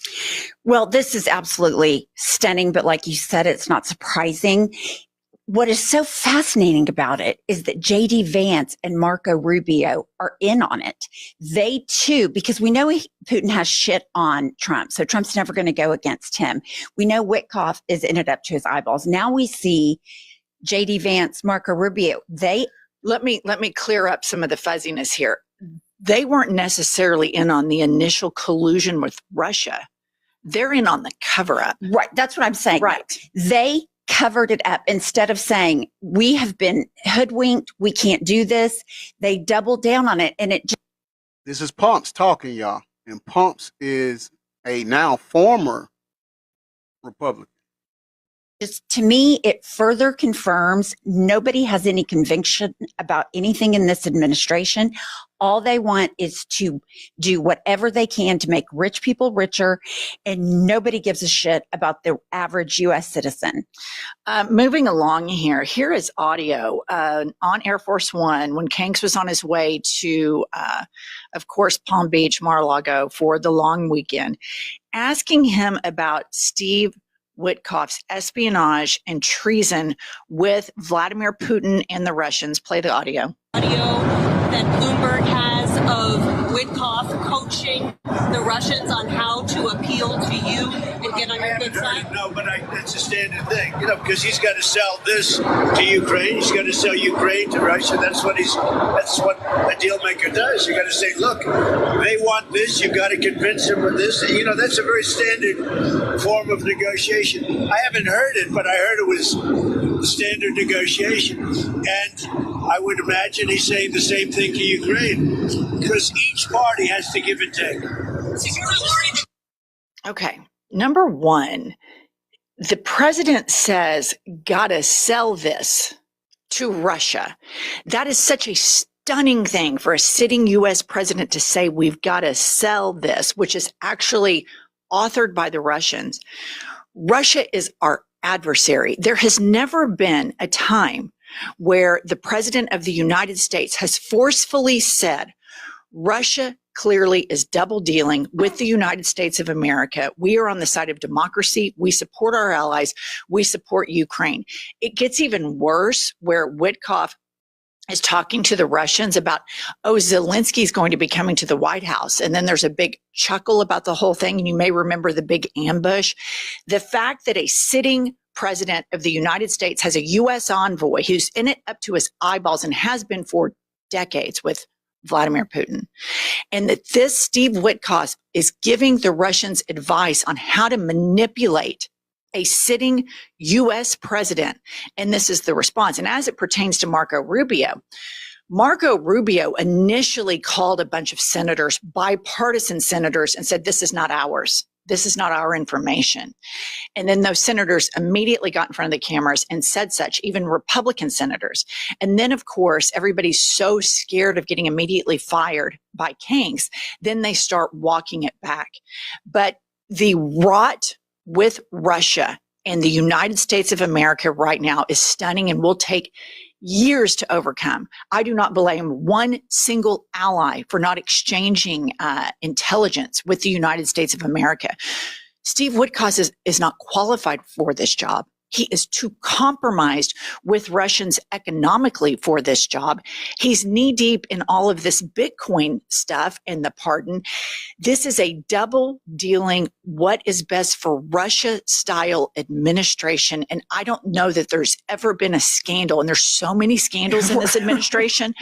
[SPEAKER 10] Well, this is absolutely stunning, but like you said, it's not surprising. What is so fascinating about it is that J.D. Vance and Marco Rubio are in on it. They too, because we know Putin has shit on Trump, so Trump's never going to go against him. We know Witkoff is in it up to his eyeballs. Now we see J.D. Vance, Marco Rubio.
[SPEAKER 9] Let me clear up some of the fuzziness here. They weren't necessarily in on the initial collusion with Russia. They're in on the cover-up.
[SPEAKER 10] Right, that's what I'm saying.
[SPEAKER 9] Right.
[SPEAKER 10] They covered it up instead of saying, we have been hoodwinked, we can't do this. They doubled down on it, and it just—
[SPEAKER 2] This is Pumps talking, y'all. And Pumps is a now former Republican.
[SPEAKER 10] Just, to me, it further confirms nobody has any conviction about anything in this administration. All they want is to do whatever they can to make rich people richer, and nobody gives a shit about the average U.S. citizen.
[SPEAKER 9] Moving along here is audio on Air Force One when Kanks was on his way to, of course, Palm Beach, Mar-a-Lago for the long weekend, asking him about Steve Witkoff's espionage and treason with Vladimir Putin and the Russians. Play the audio.
[SPEAKER 11] Audio that Bloomberg has of Witkoff coaching the Russians on how to appeal to you and get on your good side?
[SPEAKER 12] No, but that's a standard thing, because he's got to sell this to Ukraine. He's got to sell Ukraine to Russia. That's what a deal maker does. You got to say, look, they want this. You got to convince them of this. That's a very standard form of negotiation. I haven't heard it, but I heard it was standard negotiation. And I would imagine he's saying the same thing to Ukraine, because each party has to give and take.
[SPEAKER 9] Okay. Number one, the president says, gotta sell this to Russia. That is such a stunning thing for a sitting U.S. president to say, we've got to sell this, which is actually authored by the Russians. Russia is our adversary. There has never been a time where the president of the United States has forcefully said, Russia clearly is double dealing with the United States of America. We are on the side of democracy. We support our allies. We support Ukraine. It gets even worse where Witkoff is talking to the Russians about, Zelensky's going to be coming to the White House. And then there's a big chuckle about the whole thing. And you may remember the big ambush. The fact that a sitting president of the United States has a U.S. envoy who's in it up to his eyeballs and has been for decades with Vladimir Putin. And that this Steve Witkoff is giving the Russians advice on how to manipulate a sitting U.S. president. And this is the response. And as it pertains to Marco Rubio initially called a bunch of senators, bipartisan senators, and said, this is not ours. This is not our information. And then those senators immediately got in front of the cameras and said such, even Republican senators. And then, of course, everybody's so scared of getting immediately fired by Kanks, then they start walking it back. But the rot with Russia and the United States of America right now is stunning and will take years to overcome. I do not blame one single ally for not exchanging intelligence with the United States of America. Steve Witkoff is not qualified for this job. He is too compromised with Russians economically for this job. He's knee deep in all of this Bitcoin stuff and the pardon. This is a double dealing what is best for Russia style administration. And I don't know that there's ever been a scandal, and there's so many scandals in this administration.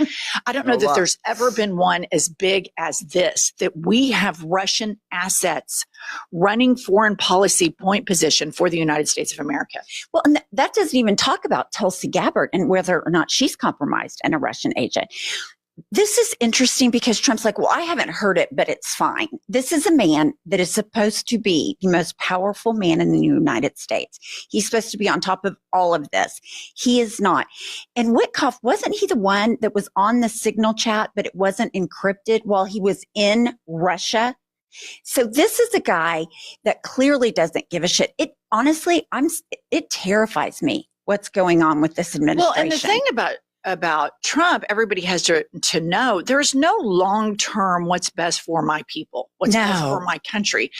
[SPEAKER 9] I don't know that there's ever been one as big as this, that we have Russian assets running foreign policy point position for the United States of America.
[SPEAKER 10] Well, and that doesn't even talk about Tulsi Gabbard and whether or not she's compromised and a Russian agent. This is interesting because Trump's like, well, I haven't heard it, but it's fine. This is a man that is supposed to be the most powerful man in the United States. He's supposed to be on top of all of this. He is not. And Witkoff, wasn't he the one that was on the Signal chat, but it wasn't encrypted while he was in Russia? So this is a guy that clearly doesn't give a shit. It honestly, it terrifies me what's going on with this administration.
[SPEAKER 9] Well, and the thing about Trump, everybody has to know there's no long-term what's best for my people, what's best for my country.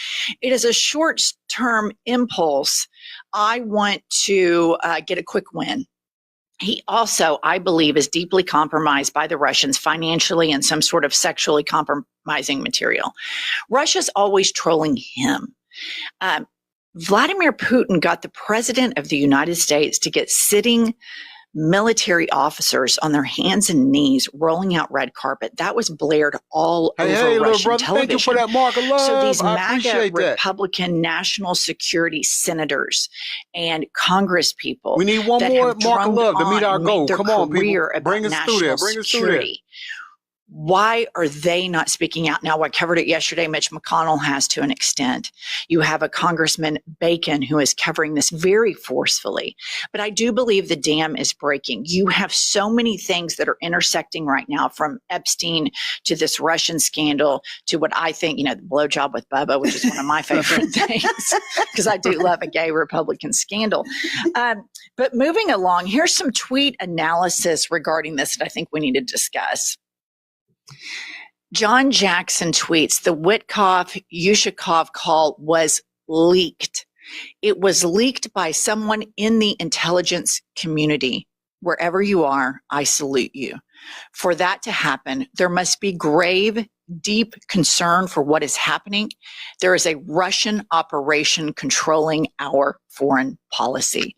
[SPEAKER 9] It is a short-term impulse. I want to get a quick win. He also, I believe, is deeply compromised by the Russians financially and some sort of sexually compromising material. Russia's always trolling him. Vladimir Putin got the president of the United States to get sitting military officers on their hands and knees rolling out red carpet. That was blared all over Russian television.
[SPEAKER 2] Thank you for that mark of love.
[SPEAKER 9] So these
[SPEAKER 2] I
[SPEAKER 9] MAGA
[SPEAKER 2] appreciate that.
[SPEAKER 9] Republican national security senators and Congress people.
[SPEAKER 2] We need one
[SPEAKER 9] that
[SPEAKER 2] more
[SPEAKER 9] have
[SPEAKER 2] mark of love to meet our
[SPEAKER 9] made
[SPEAKER 2] goal.
[SPEAKER 9] their
[SPEAKER 2] Come on,
[SPEAKER 9] career
[SPEAKER 2] people. Bring
[SPEAKER 9] about
[SPEAKER 2] us through there.
[SPEAKER 9] national
[SPEAKER 2] Bring us through there.
[SPEAKER 9] security. Why are they not speaking out now? I covered it yesterday. Mitch McConnell has to an extent. You have a Congressman Bacon who is covering this very forcefully. But I do believe the dam is breaking. You have so many things that are intersecting right now, from Epstein to this Russian scandal to what I think, the blowjob with Bubba, which is one of my favorite things, because I do love a gay Republican scandal. But moving along, here's some tweet analysis regarding this that I think we need to discuss. John Jackson tweets, the Witkoff-Yushakov call was leaked. It was leaked by someone in the intelligence community. Wherever you are, I salute you. For that to happen, there must be grave, deep concern for what is happening. There is a Russian operation controlling our foreign policy.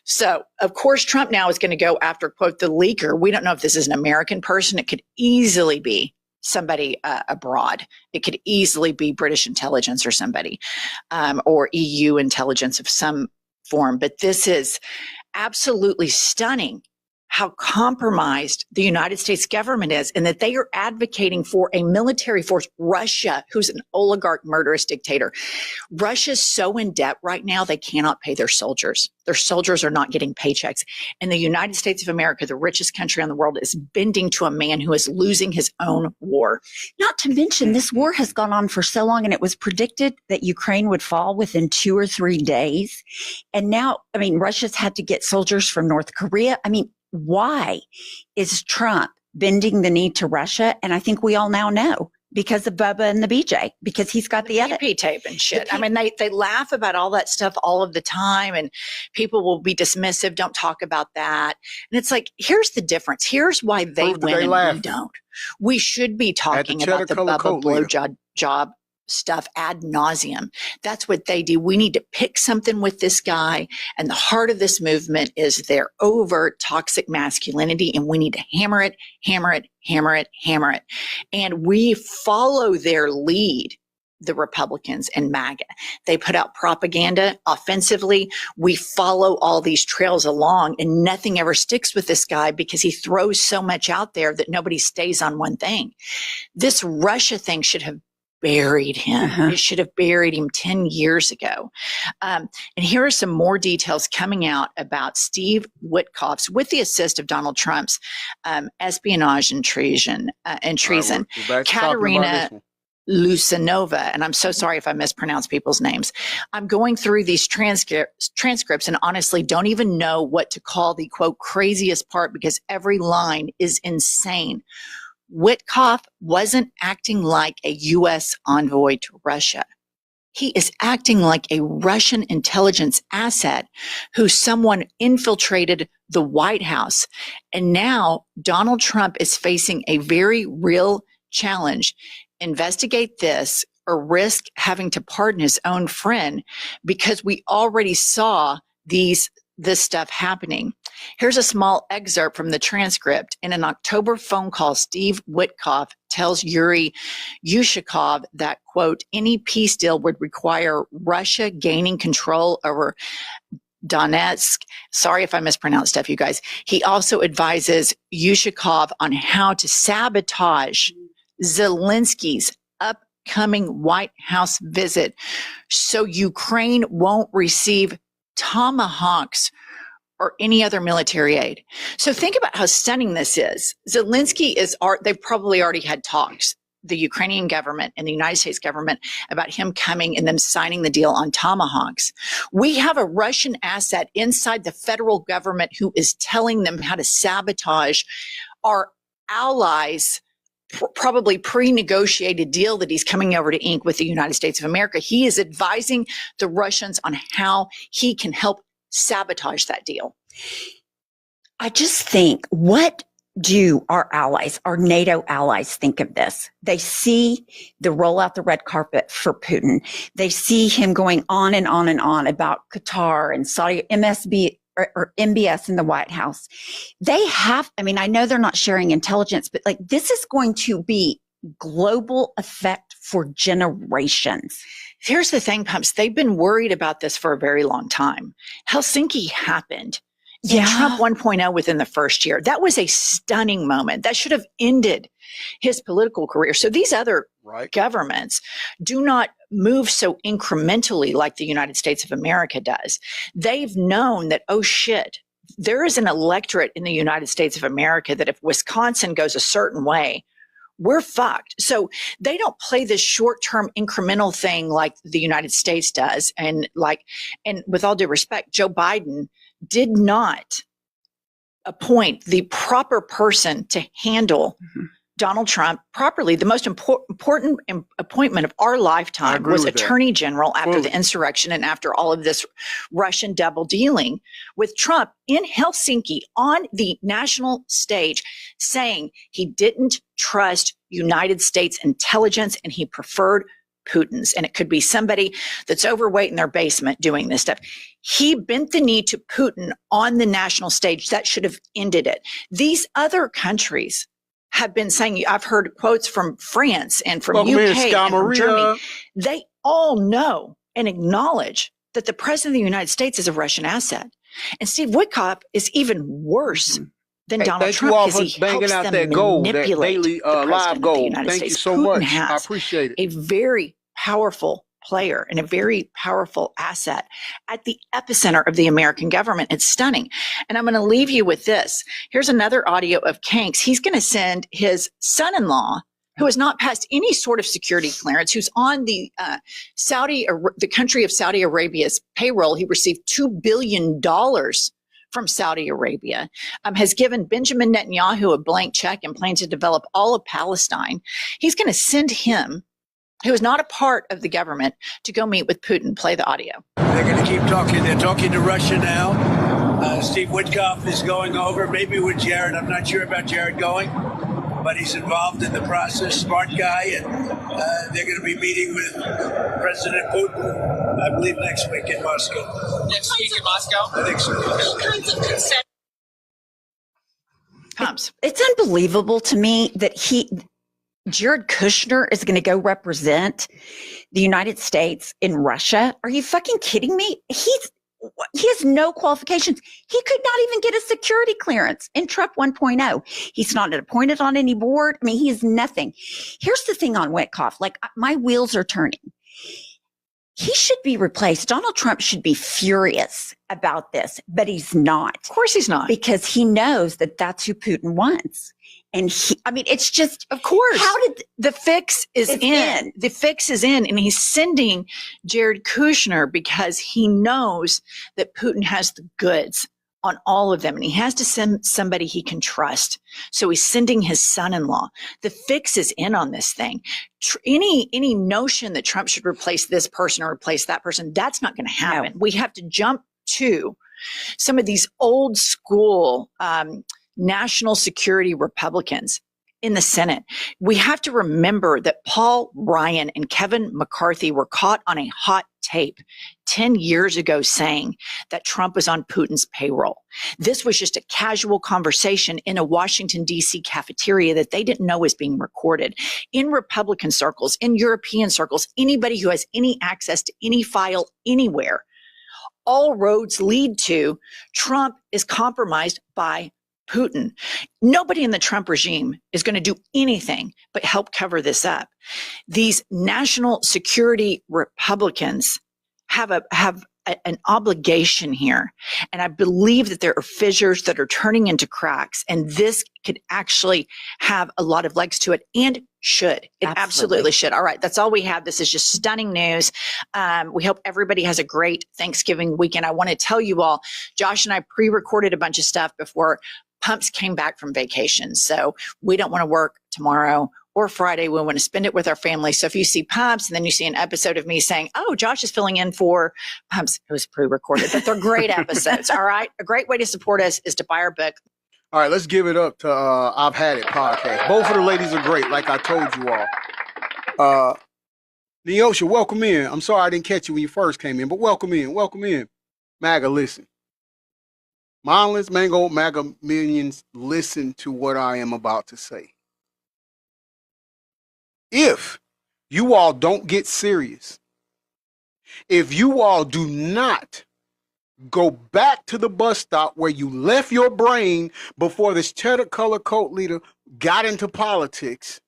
[SPEAKER 9] So, of course, Trump now is going to go after, quote, the leaker. We don't know if this is an American person. It could easily be somebody abroad. It could easily be British intelligence or somebody, or EU intelligence of some form. But this is absolutely stunning how compromised the United States government is, and that they are advocating for a military force, Russia, who's an oligarch, murderous dictator. Russia's so in debt right now, they cannot pay their soldiers. Their soldiers are not getting paychecks. And the United States of America, the richest country in the world, is bending to a man who is losing his own war.
[SPEAKER 10] Not to mention, this war has gone on for so long, and it was predicted that Ukraine would fall within 2 or 3 days. And now, Russia's had to get soldiers from North Korea. Why is Trump bending the knee to Russia? And I think we all now know, because of Bubba and the BJ, because he's got the edit.
[SPEAKER 9] PP tape and shit. They laugh about all that stuff all of the time, and people will be dismissive. Don't talk about that. And it's like, here's the difference. Here's why they win and we don't. We should be talking about the Bubba blowjob stuff ad nauseum. That's what they do. We need to pick something with this guy. And the heart of this movement is their overt toxic masculinity. And we need to hammer it, hammer it, hammer it, hammer it. And we follow their lead, the Republicans and MAGA. They put out propaganda offensively. We follow all these trails along, and nothing ever sticks with this guy because he throws so much out there that nobody stays on one thing. This Russia thing should have buried him. It should have buried him 10 years ago. And here are some more details coming out about Steve Witkoff's, with the assist of Donald Trump's, espionage and treason. Katerina Lusanova, and I'm so sorry if I mispronounce people's names. I'm going through these transcripts and honestly don't even know what to call the quote craziest part because every line is insane. Witkoff wasn't acting like a U.S. envoy to Russia. He is acting like a Russian intelligence asset who someone infiltrated the White House. And now Donald Trump is facing a very real challenge. Investigate this or risk having to pardon his own friend because we already saw this stuff happening. Here's a small excerpt from the transcript. In an October phone call, Steve Witkoff tells Yuri Yushakov that, quote, any peace deal would require Russia gaining control over Donetsk. Sorry if I mispronounced stuff, you guys. He also advises Yushakov on how to sabotage Zelensky's upcoming White House visit so Ukraine won't receive tomahawks or any other military aid. So think about how stunning this is. Zelensky they've probably already had talks, the Ukrainian government and the United States government, about him coming and them signing the deal on tomahawks. We have a Russian asset inside the federal government who is telling them how to sabotage our allies' probably pre-negotiated deal that he's coming over to ink with the United States of America. He is advising the Russians on how he can help sabotage that deal.
[SPEAKER 10] I just think, what do our allies, our NATO allies, think of this? They see the roll out the red carpet for Putin. They see him going on and on and on about Qatar and Saudi, or MBS in the White House. They have, I mean, I know they're not sharing intelligence, but like this is going to be global effect for generations.
[SPEAKER 9] Here's the thing, Pumps. They've been worried about this for a very long time. Helsinki happened.
[SPEAKER 10] Yeah.
[SPEAKER 9] Trump 1.0 within the first year. That was a stunning moment. That should have ended his political career. So these other governments do not move so incrementally like the United States of America does. They've known that, oh shit, there is an electorate in the United States of America that if Wisconsin goes a certain way, we're fucked. So they don't play this short-term incremental thing like the United States does. And with all due respect, Joe Biden did not appoint the proper person to handle Donald Trump properly. The most important appointment of our lifetime was Attorney General after the insurrection and after all of this Russian double dealing with Trump in Helsinki on the national stage, saying he didn't trust United States intelligence and he preferred Putin's. And it could be somebody that's overweight in their basement doing this stuff. He bent the knee to Putin on the national stage. That should have ended it. These other countries have been saying, I've heard quotes from France and from UK and from Germany. They all know and acknowledge that the president of the United States is a Russian asset. And Steve Witkoff is even worse than Donald Trump because he helps them manipulate the president of the United States.
[SPEAKER 2] Thank you so
[SPEAKER 9] Putin
[SPEAKER 2] much. I
[SPEAKER 9] has
[SPEAKER 2] appreciate it.
[SPEAKER 9] a very powerful player and a very powerful asset at the epicenter of the American government. It's stunning. And I'm going to leave you with this. Here's another audio of Kanks. He's going to send his son-in-law, who has not passed any sort of security clearance, who's on the country of Saudi Arabia's payroll. He received $2 billion from Saudi Arabia, has given Benjamin Netanyahu a blank check and plans to develop all of Palestine. He's going to send him, who is not a part of the government, to go meet with Putin. Play the audio.
[SPEAKER 12] They're going to keep talking. They're talking to Russia now. Steve Witkoff is going over, maybe with Jared. I'm not sure about Jared going. but he's involved in the process, smart guy, and they're going to be meeting with President Putin, I believe, next week in Moscow.
[SPEAKER 11] Next week in Moscow?
[SPEAKER 12] I think so.
[SPEAKER 11] What kinds of concessions?
[SPEAKER 9] Pumps.
[SPEAKER 10] It's unbelievable to me that Jared Kushner is going to go represent the United States in Russia. Are you fucking kidding me? He has no qualifications. He could not even get a security clearance in Trump 1.0. He's not appointed on any board. I mean, he is nothing. Here's the thing on Witkoff. Like, my wheels are turning. He should be replaced. Donald Trump should be furious about this, but he's not.
[SPEAKER 9] Of course he's not.
[SPEAKER 10] Because he knows that that's who Putin wants. And it's just,
[SPEAKER 9] of course,
[SPEAKER 10] how did
[SPEAKER 9] the fix is in? The fix is in, and he's sending Jared Kushner because he knows that Putin has the goods on all of them, and he has to send somebody he can trust. So he's sending his son-in-law. The fix is in on this thing. Any notion that Trump should replace this person or replace that person, that's not going to happen. No. We have to jump to some of these old school national security Republicans in the Senate. We have to remember that Paul Ryan and Kevin McCarthy were caught on a hot tape 10 years ago saying that Trump was on Putin's payroll. This was just a casual conversation in a Washington, D.C. cafeteria that they didn't know was being recorded. In Republican circles, in European circles, anybody who has any access to any file anywhere, all roads lead to Trump is compromised by Putin. Nobody in the Trump regime is going to do anything but help cover this up. These national security Republicans have an obligation here. And I believe that there are fissures that are turning into cracks, and this could actually have a lot of legs to it, and should. It absolutely should. All right. That's all we have. This is just stunning news. We hope everybody has a great Thanksgiving weekend. I want to tell you all, Josh and I pre-recorded a bunch of stuff before Pumps came back from vacation. So we don't want to work tomorrow or Friday. We want to spend it with our family. So if you see Pumps and then you see an episode of me saying, oh, Josh is filling in for Pumps, it was pre-recorded, but they're great episodes. All right. A great way to support us is to buy our book.
[SPEAKER 2] All right, let's give it up to I've Had It podcast. Both of the ladies are great, like I told you all. Neosha, welcome in. I'm sorry I didn't catch you when you first came in, but welcome in. Welcome in. MAGA, listen. Mindless Mango MAGA minions, listen to what I am about to say. If you all don't get serious, if you all do not go back to the bus stop where you left your brain before this cheddar color coat leader got into politics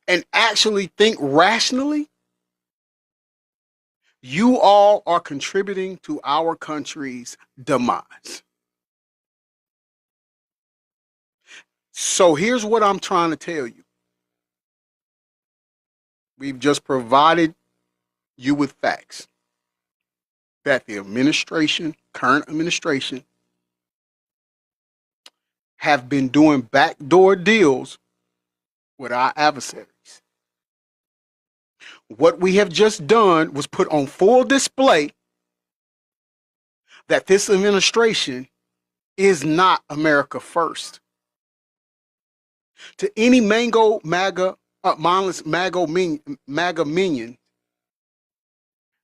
[SPEAKER 2] and actually think rationally, you all are contributing to our country's demise. So here's what I'm trying to tell you. We've just provided you with facts that the administration, current administration, have been doing backdoor deals with our adversaries. What we have just done was put on full display that this administration is not America first. To any MAGA mindless MAGA minion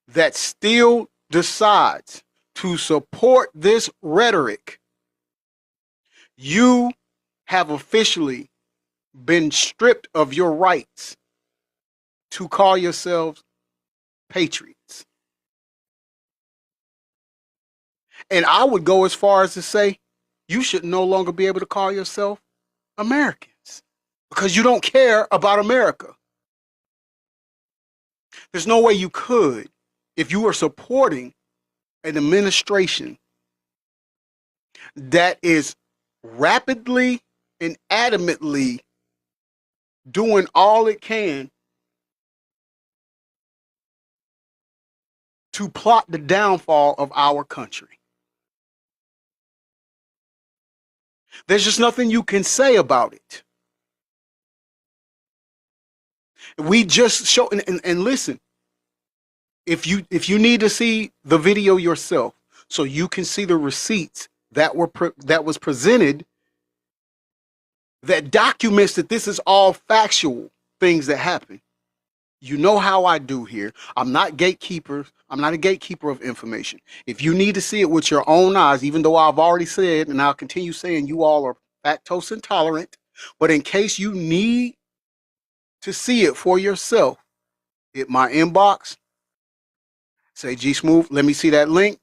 [SPEAKER 2] that still decides to support this rhetoric, you have officially been stripped of your rights to call yourselves patriots. And I would go as far as to say you should no longer be able to call yourself Americans because you don't care about America. There's no way you could if you were supporting an administration that is rapidly and adamantly doing all it can to plot the downfall of our country. There's just nothing you can say about it. We just show and listen. If you need to see the video yourself, so you can see the receipts that was presented that documents that this is all factual things that happen. You know how I do here. I'm not gatekeeper. I'm not a gatekeeper of information. If you need to see it with your own eyes, even though I've already said, and I'll continue saying, you all are lactose intolerant, but in case you need to see it for yourself, hit my inbox, say, G Smooth, let me see that link.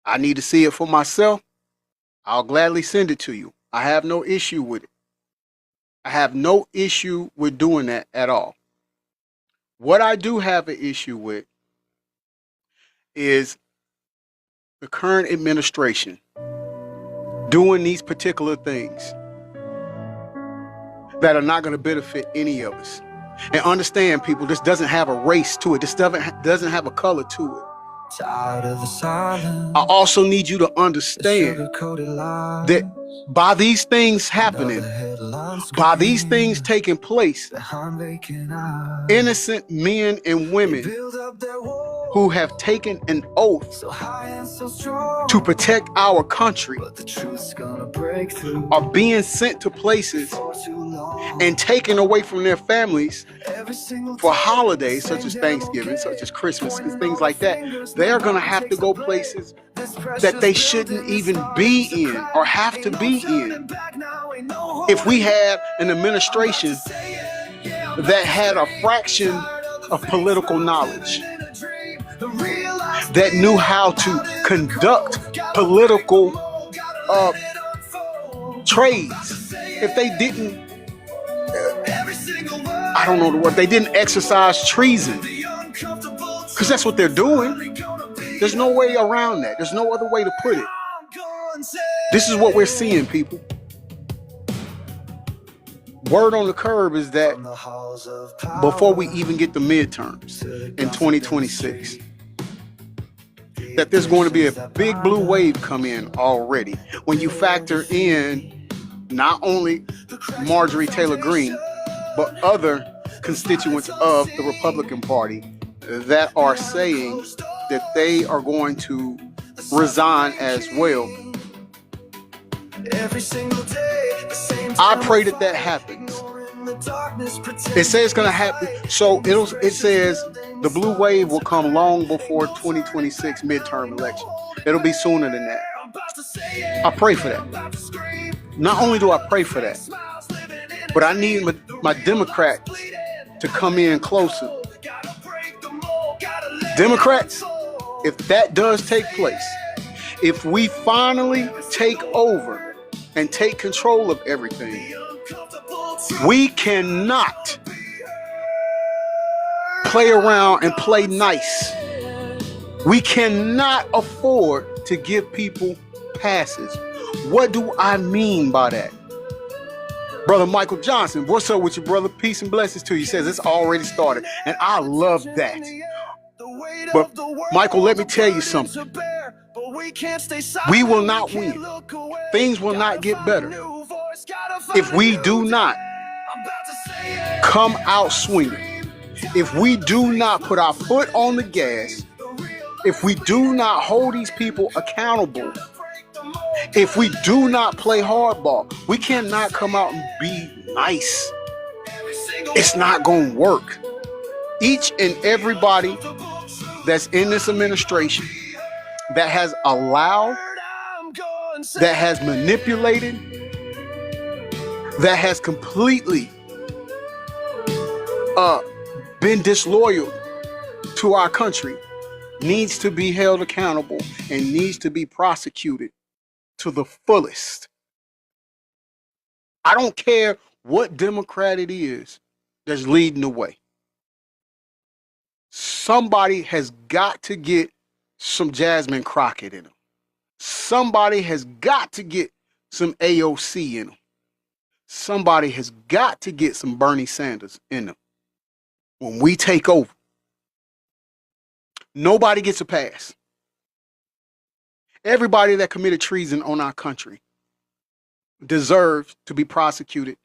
[SPEAKER 2] I need to see it for myself. I'll gladly send it to you. I have no issue with it. I have no issue with doing that at all. What I do have an issue with is the current administration doing these particular things that are not going to benefit any of us. And understand, people, this doesn't have a race to it. This doesn't have a color to it. I also need you to understand that by these things happening, by these things taking place, innocent men and women who have taken an oath to protect our country are being sent to places and taken away from their families for holidays such as Thanksgiving, such as Christmas, and things like that. They're going to have to go places that they shouldn't even be in or have to be in. If we had an administration that had a fraction of political knowledge, that knew how to conduct political trades, if they didn't, I don't know the word, they didn't exercise treason, because that's what they're doing. There's no way around that. There's no other way to put it. This is what we're seeing, people. Word on the curb is that before we even get the midterms in 2026, that there's going to be a big blue wave come in already. When you factor in not only Marjorie Taylor Greene, but other constituents of the Republican Party that are saying that they are going to resign as well. I pray that that happens. It says it's going to happen. So it says the blue wave will come long before 2026 midterm election. It'll be sooner than that. I pray for that. Not only do I pray for that, but I need my Democrats to come in closer. Democrats, if that does take place, if we finally take over and take control of everything, we cannot play around and play nice. We cannot afford to give people passes. What do I mean by that? Brother Michael Johnson, what's up with you, brother? Peace and blessings to you. He says it's already started, and I love that. But Michael, let me tell you something. We will not win. Things will not get better if we do not come out swinging. If we do not put our foot on the gas, if we do not hold these people accountable, if we do not play hardball, we cannot come out and be nice. It's not going to work. Each and everybody that's in this administration that has allowed, that has manipulated, that has completely been disloyal to our country needs to be held accountable and needs to be prosecuted to the fullest. I don't care what Democrat it is that's leading the way. Somebody has got to get some Jasmine Crockett in them. Somebody has got to get some AOC in them. Somebody has got to get some Bernie Sanders in them. When we take over, nobody gets a pass. Everybody that committed treason on our country deserves to be prosecuted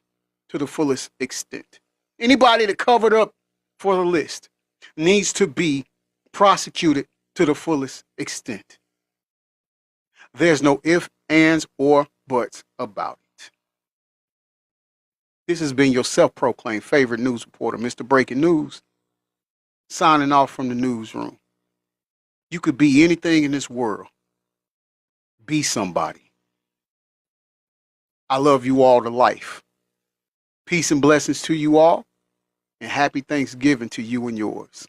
[SPEAKER 2] to the fullest extent. Anybody that covered up for the list needs to be prosecuted to the fullest extent. There's no ifs, ands, or buts about it. This has been your self-proclaimed favorite news reporter, Mr. Breaking News, signing off from the newsroom. You could be anything in this world. Be somebody. I love you all to life. Peace and blessings to you all, and happy Thanksgiving to you and yours.